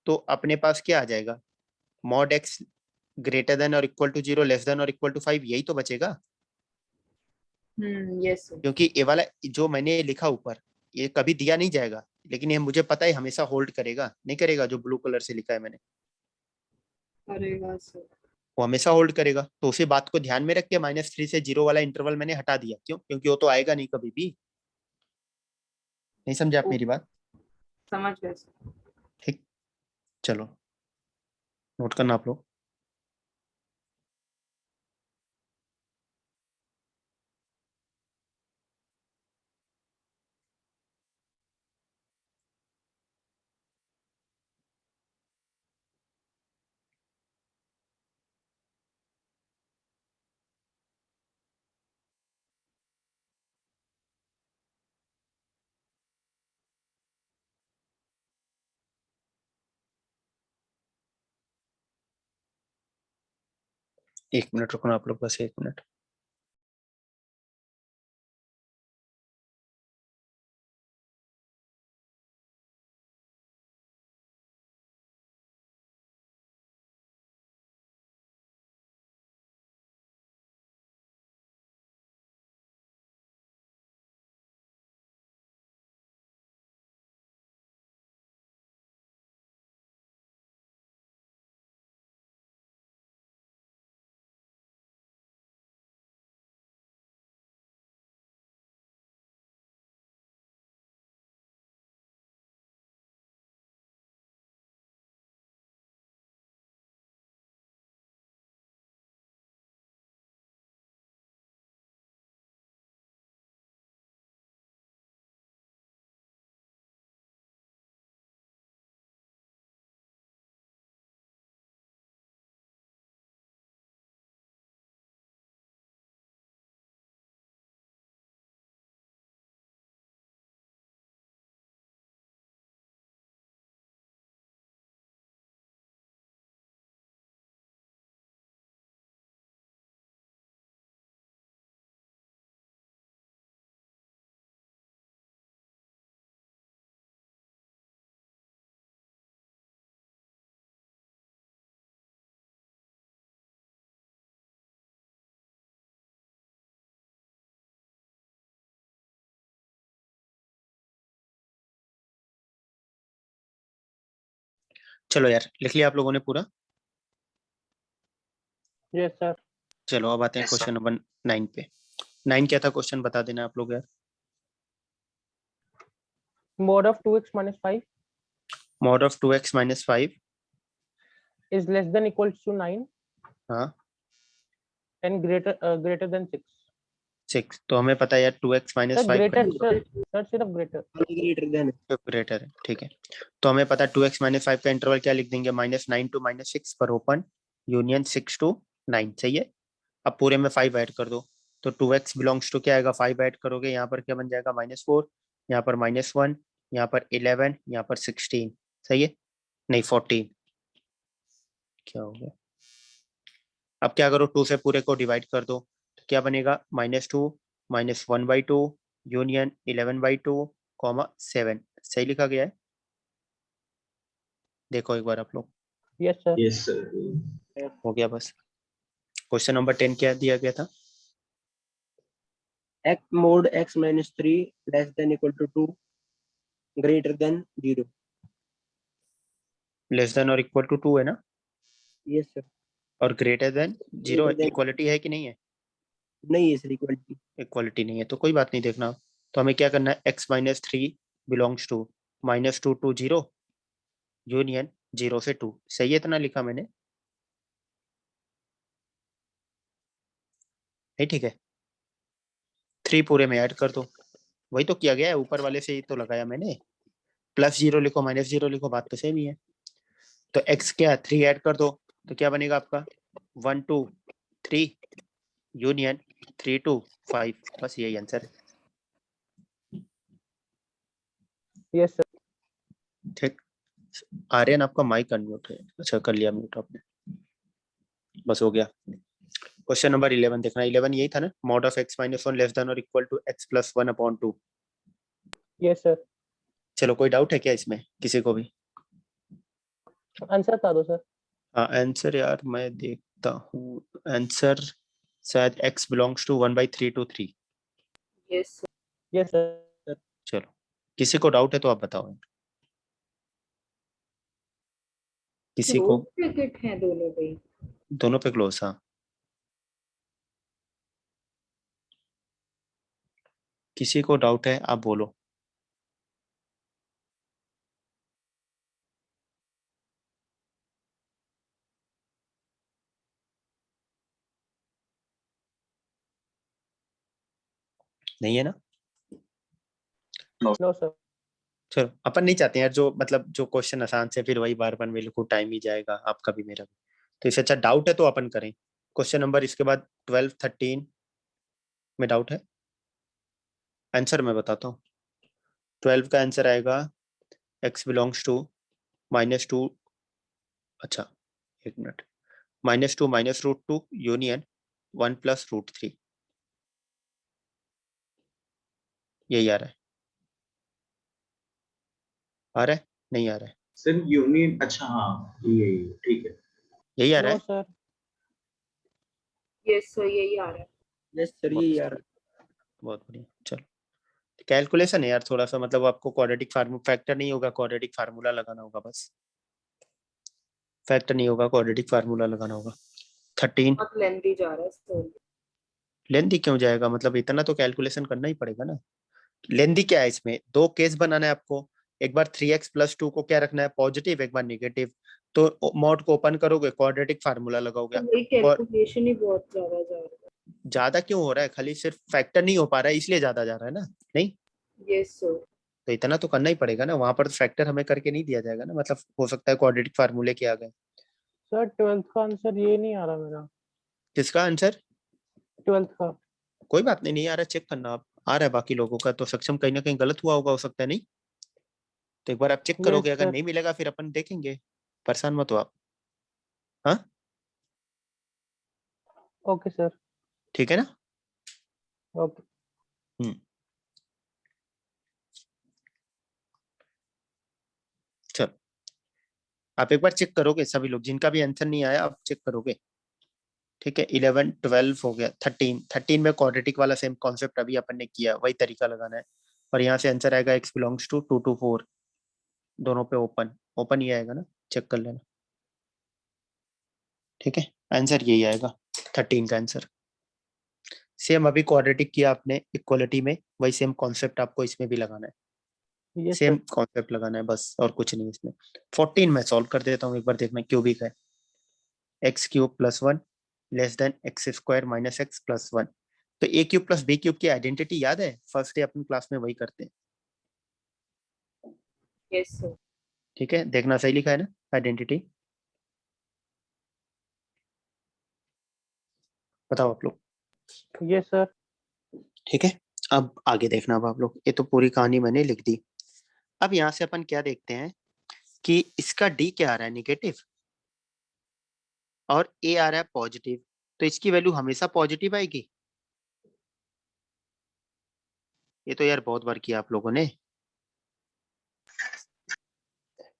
तो अपने पास क्या आ जाएगा, मॉड एक्स ग्रेटर देन और इक्वल टू 0 लेस देन और इक्वल टू 5, यही तो बचेगा।
Yes sir.
क्योंकि ये वाला जो मैंने लिखा ऊपर, ये कभी दिया नहीं जाएगा, लेकिन ये मुझे पता है हमेशा होल्ड करेगा, नहीं करेगा? जो ब्लू कलर से लिखा है मैंने,
करेगा सर।
वो हमेशा होल्ड करेगा। तो उसी बात को ध्यान में रख के -3 से 0 वाला इंटरवल मैंने हटा दिया, क्यों? क्योंकि वो तो आएगा नहीं कभी भी। नहीं समझे आप मेरी बात?
समझ गए सर।
ठीक, चलो नोट करना आप लोग। एक मिनट रुकना आप लोग, बस 1 मिनट। चलो यार, लिख लिया आप लोगों ने पूरा?
Yes sir.
चलो अब आते हैं
Yes, sir.
क्वेश्चन नंबर 9 पे। 9 क्या था क्वेश्चन, बता देना आप लोग यार।
Mod of 2x minus 5
mod of 2x minus 5।
is less than equals to 9
हाँ,
and greater than 6.
6। तो हमें पता है यार 2x minus
sir
5
greater sir सिर्फ ग्रेटर।
ग्रेटर देन
ग्रेटर है, ठीक है। तो हमें पता है 2x माइनस 5 का इंटरवल क्या लिख देंगे, -9 टू -6 पर ओपन यूनियन 6 टू 9, सही है। अब पूरे में 5 ऐड कर दो, तो 2x बिलोंग्स टू क्या आएगा, 5 ऐड करोगे यहाँ पर क्या बन जाएगा, -4, यहाँ पर -1, यहाँ पर 11, यहाँ पर 16, सही है। नहीं 14, क्या हो गया। अब क्या करो, 2 से पूरे को डिवाइड कर दो, तो क्या बनेगा, -2 -1/2 यूनियन 11/2 7, सही लिखा गया है। देखो एक बार आप लोग,
यस सर।
Yes, sir.
हो गया बस। क्वेश्चन नंबर 10 क्या दिया गया था,
x mod x minus 3 less than equal to 2 greater than 0.
Less than और इक्वल टू 2 है ना,
Yes sir.
और greater than 0
Greater than-
equality है कि नहीं है,
नहीं है सर इक्वलिटी।
इक्वलिटी नहीं है तो कोई बात नहीं, देखना। तो हमें क्या करना है, x minus 3 belongs to -2 to 0 union 0 से 2, सही है, इतना लिखा मैंने, नहीं ठीक है। 3 पूरे में ऐड कर दो, वही तो किया गया है, ऊपर वाले से ही तो लगाया मैंने, +0 लिखो -0 लिखो, बात तो सेम ही है। तो x क्या 3 ऐड कर दो, तो क्या बनेगा आपका 1 2 3 यूनियन 3 2 5, बस यही आंसर है,
यस सर।
ठीक। आर्यन आपका माइक अनम्यूट है, अच्छा कर लिया म्यूट आपने, बस हो गया। क्वेश्चन नंबर 11 देखना, 11 यही था ना, mod of x minus 1 less than और equal to x plus 1/2।
Yes sir.
चलो कोई डाउट है क्या इसमें किसी को भी?
आंसर बता दो सर।
हाँ आंसर यार मैं देखता हूँ, आंसर शायद x belongs to 1/3 to 3।
Yes
yes sir.
चलो किसी को डाउट है तो आप बताओ, किसी को?
ब्रैकेट है दोनों पे।
दोनों पे क्लोज, हाँ। किसी को डाउट है आप बोलो। नहीं है ना,
नो सर।
चलो अपन नहीं चाहते यार, जो मतलब जो क्वेश्चन आसान से फिर वही बार बार मेरे को टाइम ही जाएगा आपका भी मेरा भी, तो इससे अच्छा डाउट है तो अपन करें। क्वेश्चन नंबर इसके बाद 12 13 में डाउट है, आंसर मैं बताता हूँ। 12 का आंसर आएगा x बिलोंग्स टू -2, अच्छा एक मिनट, -2 -√2 यूनियन 1 + √3, यही आ रहा है, आ रहा है नहीं आ रहा है,
सर यूनियन, अच्छा हाँ ये ठीक है।
यही आ रहा
नो
है।
सर।
यस सर यही आ रहा है।
यस सर ये यार
बहुत बढ़िया, चलो कैलकुलेशन है यार थोड़ा सा, मतलब आपको क्वाड्रेटिक फार्मूला, फैक्टर नहीं होगा, क्वाड्रेटिक फार्मूला लगाना होगा बस, फैक्टर नहीं होगा, क्वाड्रेटिक फार्मूला लगाना होगा। 13
बहुत लेंथी जा रहा है सर।
लेंथी क्यों जाएगा, मतलब इतना तो कैलकुलेशन करना ही पड़ेगा ना। लेंथी क्या है, इसमें दो केस बनाना है आपको, एक बार 3x + 2 को क्या रखना है पॉजिटिव, एक बार नेगेटिव, तो मॉड को ओपन करोगे, क्वाड्रेटिक फार्मूला लगाओगे,
वही
और
कैलकुलेशन ही बहुत ज्यादा जा रहा
ज्यादा क्यों हो रहा है, खाली सिर्फ फैक्टर नहीं हो पा रहा है इसलिए ज्यादा जा रहा है ना, नहीं
है। Yes sir.
तो इतना तो करना ही पड़ेगा ना, वहां पर फैक्टर हमें करके नहीं दिया जाएगा ना, मतलब हो सकता है क्वाड्रेटिक फार्मूले के आ गए।
सर 12th का आंसर ये नहीं आ रहा मेरा।
किसका आंसर?
12th का।
कोई बात नहीं, नहीं आ रहा चेक करना आप, आ रहा है बाकी लोगों का तो सक्षम कहीं ना कहीं गलत हुआ होगा, हो सकता है, नहीं तो एक बार आप चेक करोगे,
यस
अगर
सर।
नहीं मिलेगा फिर अपन देखेंगे, परेशान मत हो आप। हाँ
ओके सर।
ठीक है ना।
ओके।
चलो आप एक बार चेक करोगे, सभी लोग जिनका भी आंसर नहीं आया आप चेक करोगे, ठीक है। 11 12 हो गया, 13 में क्वाड्रेटिक वाला सेम कॉन्सेप्ट अभी अपन ने किया, वही तरीका लगाना है, और यहाँ से आंसर आएगा x बिलोंग्स टू 2 to 4, दोनों पे ओपन ओपन ही आएगा ना, चेक कर लेना, ठीक है। आंसर यही आएगा 13 का आंसर। सेम अभी क्वाड्रेटिक किया आपने इक्वलिटी में, वही सेम कॉन्सेप्ट आपको इसमें भी लगाना है,
यस
सेम
सर।
कॉन्सेप्ट लगाना है बस, और कुछ नहीं इसमें। 14 मैं सॉल्व कर देता हूँ, एक बार देखना क्यूबिक है। X cube plus 1 less than x square minus x plus 1। तो ए क्यूब प्लस बी क्यूब की आइडेंटिटी याद है, फर्स्ट डे अपनी क्लास में वही करते हैं,
यस सर।
ठीक है। देखना सही लिखा है ना आइडेंटिटी, बताओ आप लोग।
Yes sir.
ठीक है, अब आगे देखना। अब आप लोग, ये तो पूरी कहानी मैंने लिख दी। अब यहाँ से अपन क्या देखते हैं कि इसका डी क्या आ रहा है, निगेटिव, और ए आ रहा है पॉजिटिव, तो इसकी वैल्यू हमेशा पॉजिटिव आएगी। ये तो यार बहुत बार किया आप लोगों ने,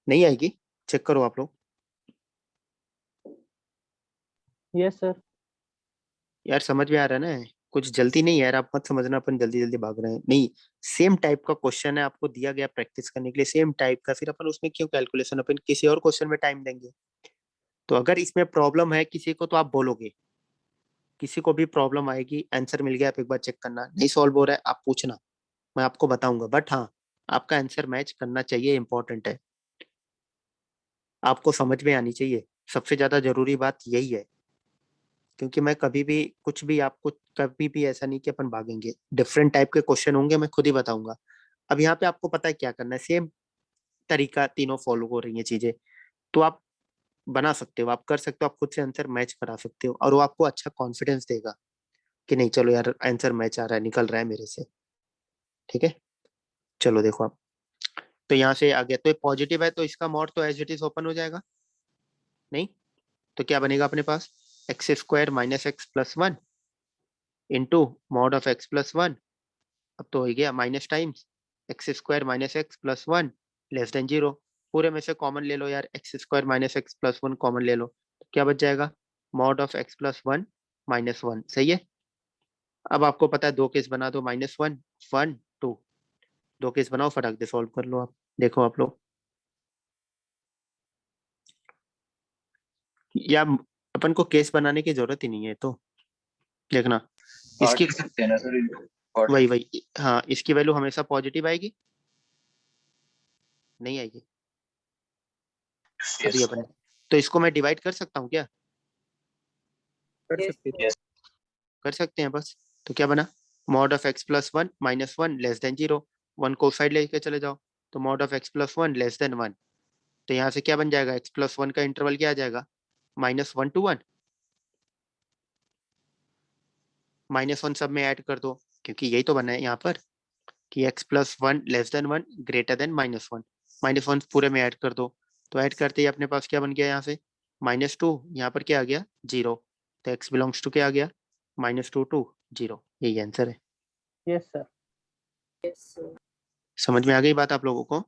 नहीं आएगी, चेक करो आप लोग।
Yes sir.
यार समझ में आ रहा है ना, कुछ जल्दी नहीं है यार, आप मत समझना अपन जल्दी जल्दी भाग रहे हैं, नहीं। सेम टाइप का क्वेश्चन है, आपको दिया गया प्रैक्टिस करने के लिए सेम टाइप का, फिर अपन उसमें क्यों कैलकुलेशन, अपन किसी और क्वेश्चन में टाइम देंगे। तो अगर इसमें प्रॉब्लम है किसी को तो आप बोलोगे, किसी को भी प्रॉब्लम आएगी, आंसर मिल गया आप एक बार चेक करना, नहीं सॉल्व हो रहा है आप पूछना, मैं आपको बताऊंगा। बट हाँ, आपका आंसर मैच करना चाहिए, इंपॉर्टेंट है, आपको समझ में आनी चाहिए, सबसे ज्यादा जरूरी बात यही है। क्योंकि मैं कभी भी कुछ भी आपको, कभी भी ऐसा नहीं कि अपन भागेंगे, डिफरेंट टाइप के क्वेश्चन होंगे, मैं खुद ही बताऊंगा। अब यहाँ पे आपको पता है क्या करना है, सेम तरीका तीनों फॉलो हो रही है चीजें, तो आप बना सकते हो, आप कर सकते हो, आप खुद से आंसर मैच करा सकते हो, और वो आपको अच्छा कॉन्फिडेंस देगा कि नहीं चलो यार आंसर मैच आ रहा है, निकल रहा है मेरे से, ठीक है। चलो देखो आप, तो यहाँ से आ गया, तो ये पॉजिटिव है तो इसका मॉड तो एज इट इज ओपन हो जाएगा, नहीं तो क्या बनेगा अपने पास, x square minus x plus 1 into mod of x plus 1। अब तो हो गया minus times x square minus x plus 1 less than 0। पूरे में से कॉमन ले लो यार, x square minus x plus 1 common ले लो, तो क्या बच जाएगा, mod of x plus 1 minus 1, सही है। अब आपको पता है दो केस बना दो, -1 1 2, दो केस बनाओ, फटाक से सॉल्व कर लो आप। देखो आप लोग, या अपन को केस बनाने की जरूरत ही नहीं है, तो देखना इसकी,
सकते हैं ना सर,
वही वही, हाँ इसकी वैल्यू हमेशा पॉजिटिव आएगी, नहीं आएगी। अभी अपन, तो इसको मैं डिवाइड कर सकता हूँ क्या,
कर
यस
सकते
सर।
हैं।
कर सकते हैं बस। तो क्या बना, mod of x plus 1 minus 1 less than 0, 1 को साइड लेके चले जाओ, तो mod of x plus 1 less then 1। तो यहाँ से क्या बन जाएगा, एक्स प्लस 1 का इंटरवल क्या आ जाएगा, -1 to 1, -1 सब में ऐड कर दो, क्योंकि यही तो बना है यहाँ पर कि x plus 1 less then 1 greater than -1, -1 पूरे में ऐड कर दो। तो ऐड करते ही अपने पास क्या बन गया यहाँ से, -2, यहाँ पर क्या आ गया 0, तो एक्स बिलोंग्स टू क्या आ गया, -2 to 0, यही आंसर है।
Yes sir.
Yes sir.
समझ में आ गई बात आप लोगों को।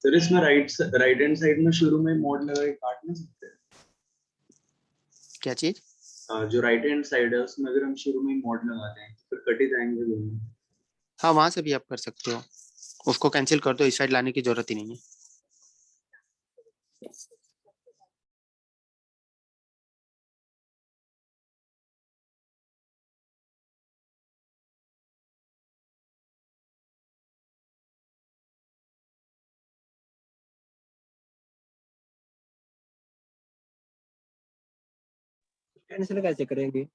सर इसमें राइट हैंड साइड में शुरू में मोड लगा के काट नहीं सकते?
क्या चीज,
जो राइट हैंड साइड है उसमें अगर हम शुरू में मोड लगाते हैं तो फिर कट ही जाएंगे दोनों।
हाँ वहां से भी आप कर सकते हो, उसको कैंसिल कर दो, इस साइड लाने की जरूरत ही नहीं है।
कैंसिल कैसे करेंगे?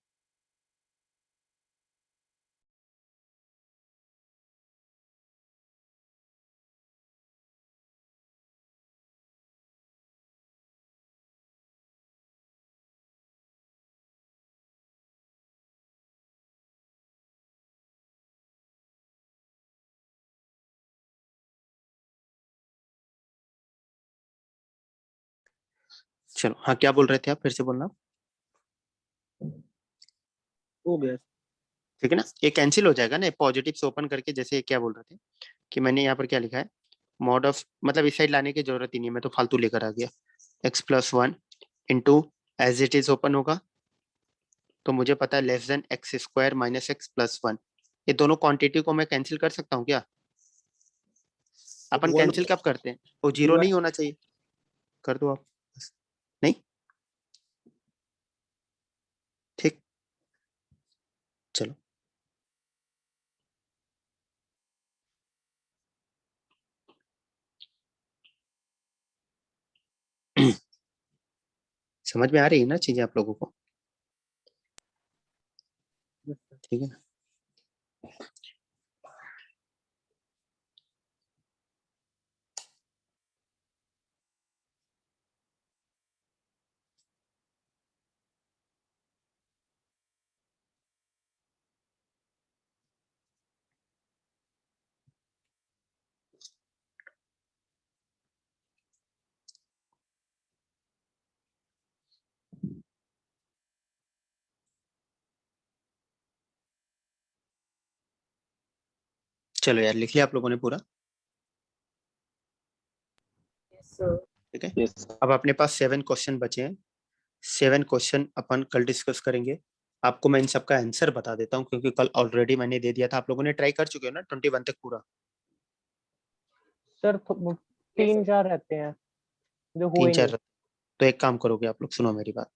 चलो हाँ, क्या बोल रहे थे आप, फिर से बोलना।
हो गया।
ठीक है ना, ये कैंसिल हो जाएगा ना, पॉजिटिव से ओपन करके, जैसे क्या बोल रहे थे कि मैंने यहाँ पर क्या लिखा है, मॉड ऑफ, मतलब इस साइड लाने की जरूरत ही नहीं है, मैं तो फालतू लेकर आ गया, x plus 1 into as it is open होगा, तो मुझे पता है less than x square minus x plus 1। ये दोनों क्वांटिटी को मैं कैंसिल कर सकता हूँ क्या, अपन
वन
कैंसिल कब करते हैं, वो जीरो नहीं होना चाहिए, कर दो आप बस। नहीं ठीक, चलो समझ में आ रही है ना चीजें आप लोगों को? ठीक है ना? चलो यार, लिख लिया आप लोगों ने पूरा?
Yes, sir.
ठीक है,
Yes.
अब अपने पास 7 क्वेश्चन बचे हैं। 7 क्वेश्चन अपन कल डिस्कस करेंगे। आपको मैं इन सबका आंसर बता देता हूँ क्योंकि कल ऑलरेडी मैंने दे दिया था। आप लोगों ने ट्राई कर चुके हो ना 21 तक पूरा?
सर 3-4 रहते हैं जो हुए
3-4?
नहीं।
तो एक काम करोगे आप लोग, सुनो मेरी बात।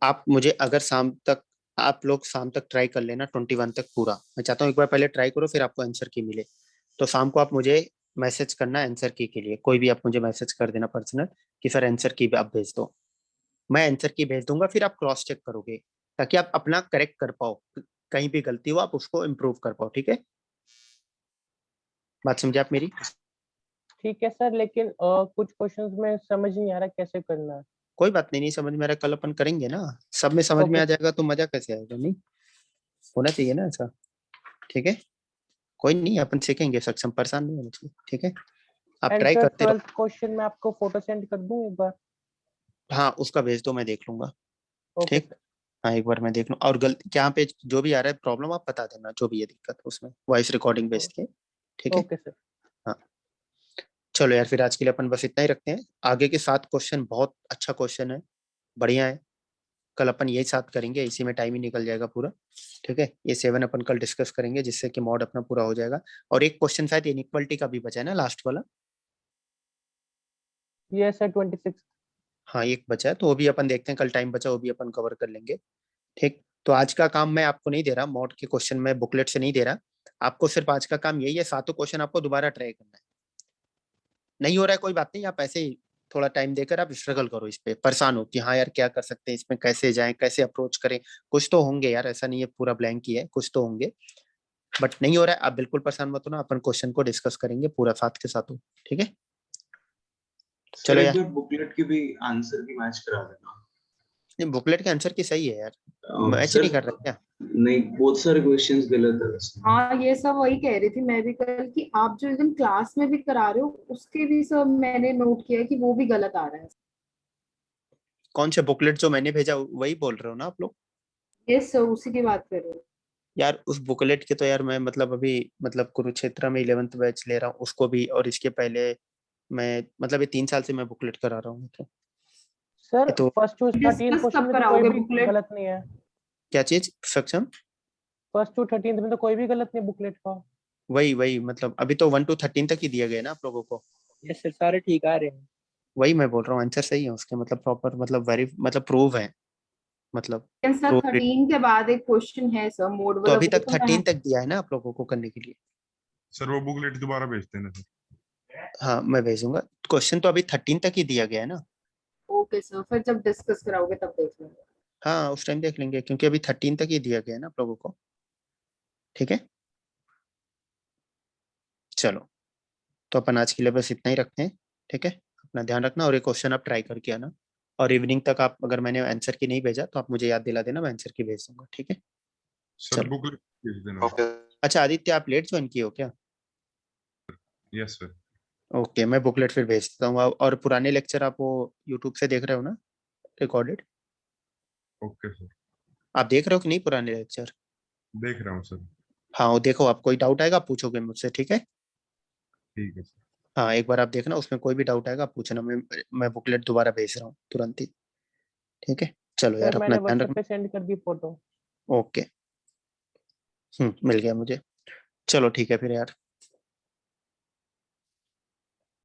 आप मुझे अगर शाम तक, आप लोग शाम तक ट्राई कर लेना 21 तक पूरा। मैं चाहता हूँ एक बार पहले ट्राई करो फिर आपको आंसर की मिले। तो शाम को आप मुझे मैसेज करना आंसर की के लिए, कोई भी आप मुझे मैसेज कर देना पर्सनल कि सर आंसर की आप भेज दो। मैं आंसर की भेज दूंगा, फिर आप क्रॉस चेक करोगे ताकि आप अपना करेक्ट कर पाओ। कहीं भी गलती हो आप उसको इम्प्रूव कर पाओ। ठीक है, बात समझे आप मेरी?
ठीक है सर, लेकिन कुछ क्वेश्चंस में समझ नहीं आ रहा कैसे करना है।
कोई बात नहीं, नहीं समझ में आ रहा कल अपन करेंगे ना। सब में समझ में
ओके
आ जाएगा तो मजा कैसे आएगा? नहीं होना चाहिए ना ऐसा। ठीक है, कोई नहीं, अपन सीखेंगे, सक्षम परेशान नहीं होना चाहिए। ठीक है, आप
एंड
ट्राई
सर
करते रहो।
12th क्वेश्चन में आपको फोटो सेंड कर दूं एक बार?
हाँ उसका भेज दो, मैं देख लूंगा।
ओके
ठीक,
सर।
हाँ एक बार मैं देख लूँ। और गलती यहाँ पे जो भी आ रहा है प्रॉब्लम आप बता देना, जो भी है दिक्कत उसमें वॉइस रिकॉर्डिंग बेस्ड के। ठीक है,
ओके सर।
हाँ चलो यार, फिर आज के लिए अपन बस इतना ही रखते हैं। आगे के 7 क्वेश्चन बहुत अच्छा क्वेश्चन है, बढ़िया है। कल अपन यही 7 करेंगे, इसी में टाइम ही निकल जाएगा पूरा। ठीक है, ये 7 अपन कल डिस्कस करेंगे जिससे कि मॉड अपना पूरा हो जाएगा। और एक क्वेश्चन शायद इनइक्वालिटी का भी बचा है ना, लास्ट वाला?
ये सर 26।
हाँ एक बचा है, तो वो भी अपन देखते हैं, कल टाइम बचा वो भी अपन कवर कर लेंगे। ठीक, तो आज का काम मैं आपको नहीं दे रहा, मॉड के क्वेश्चन मैं बुकलेट से नहीं दे रहा आपको। सिर्फ आज का काम यही है, 7 क्वेश्चन आपको दोबारा ट्राई करना है। नहीं हो रहा है कोई बात नहीं, आप ऐसे ही थोड़ा टाइम देकर आप स्ट्रगल करो इस पे, परेशान हो कि हाँ यार क्या कर सकते हैं इसमें, कैसे जाएं, कैसे अप्रोच करें। कुछ तो होंगे यार, ऐसा नहीं है पूरा ब्लैंक ही है, कुछ तो होंगे। बट नहीं हो रहा है, आप बिल्कुल परेशान मत होना, अपन क्वेश्चन को डिस्कस करेंगे पूरा साथ के साथ। ठीक है,
सर
चलो
एक
यार।
बार बुकलेट की भी आंसर की मैच करा देना।
बुकलेट के आंसर की सही है यार, मैच
सर
नहीं कर रहे क्या?
नहीं, बहुत सारे क्वेश्चंस गलत है वैसे।
हाँ, ये सब वही कह रही थी मैं भी कल कि आप जो इवन क्लास में भी करा रहे हो उसके भी सब मैंने नोट किया कि वो भी गलत आ रहा है।
कौन से बुकलेट जो मैंने भेजा वही बोल रहे हो ना आप लोग?
यस सर, उसी की बात कर रहे हो।
यार उस बुकलेट के तो यार मैं मतलब अभी मतलब कुरुक्षेत्र में 11th बैच ले रहा हूँ उसको भी, और इसके पहले मैं मतलब ये 3 साल से मैं बुकलेट करा रहा हूँ। तो
सर
ये तो
फर्स्ट टू 13
डिस्कस
क्वेश्चन
कब
में तो कोई
कराओगे
भी
बुकलेट?
गलत नहीं है।
क्या चीज सक्षम?
फर्स्ट टू 13 में तो कोई भी गलत नहीं बुकलेट का।
वही वही मतलब अभी तो 1 to 13 तक ही दिया गया ना आप लोगों को।
यस सर, सारे ठीक आ रहे हैं।
वही मैं बोल रहा हूँ, आंसर सही है उसके, मतलब प्रॉपर, मतलब वेरी, मतलब प्रूव है, मतलब
सर
प्रूव।
13 के बाद एक क्वेश्चन है सर, मोड
तो
वाला,
अभी
वो
तक
तो मैं।
13 तक दिया है ना आप लोगों को करने के लिए।
सर वो बुकलेट दोबारा भेजते हैं ना सर।
हाँ मैं भेजूंगा, क्वेश्चन तो अभी 13 तक ही दिया गया है ना।
ओके सर, फिर जब डिस्कस कराओगे तब देख लेंगे।
हाँ उस टाइम देख लेंगे क्योंकि अभी 13 तक ही दिया गया है ना आप लोगों को। ठीक है, चलो तो अपन आज के लिए बस इतना ही रखते हैं। ठीक है, अपना ध्यान रखना, और एक क्वेश्चन आप ट्राई करके आना। और इवनिंग तक आप, अगर मैंने आंसर की नहीं भेजा तो आप मुझे याद दिला देना, मैं आंसर की भेज दूंगा। ठीक है,
सर
चलो।
बुकलेट भेज देना।
अच्छा आदित्य, आप लेट ज्वाइन किए हो क्या?
Yes sir.
ओके, मैं बुकलेट फिर भेज देता हूँ। और पुराने लेक्चर आप वो यूट्यूब से देख रहे हो ना, रिकॉर्डेड?
ओके सर,
आप देख रहे हो कि नहीं पुराने लेक्चर?
देख रहा हूँ सर।
हाँ वो देखो, आप कोई डाउट आएगा आप पूछोगे मुझसे। ठीक है,
ठीक है सर।
हाँ एक बार आप देखना, उसमें कोई भी डाउट आएगा आप पूछना, मैं बुकलेट दोबारा भेज रहा हूँ तुरंत ही। ठीक है, चलो
सर
यार अपना
मैंने
ध्यान
व्हाट्सएप
रखना।
पे सेंड कर दी फोटो।
ओके, मिल गया मुझे। चलो ठीक है फिर यार।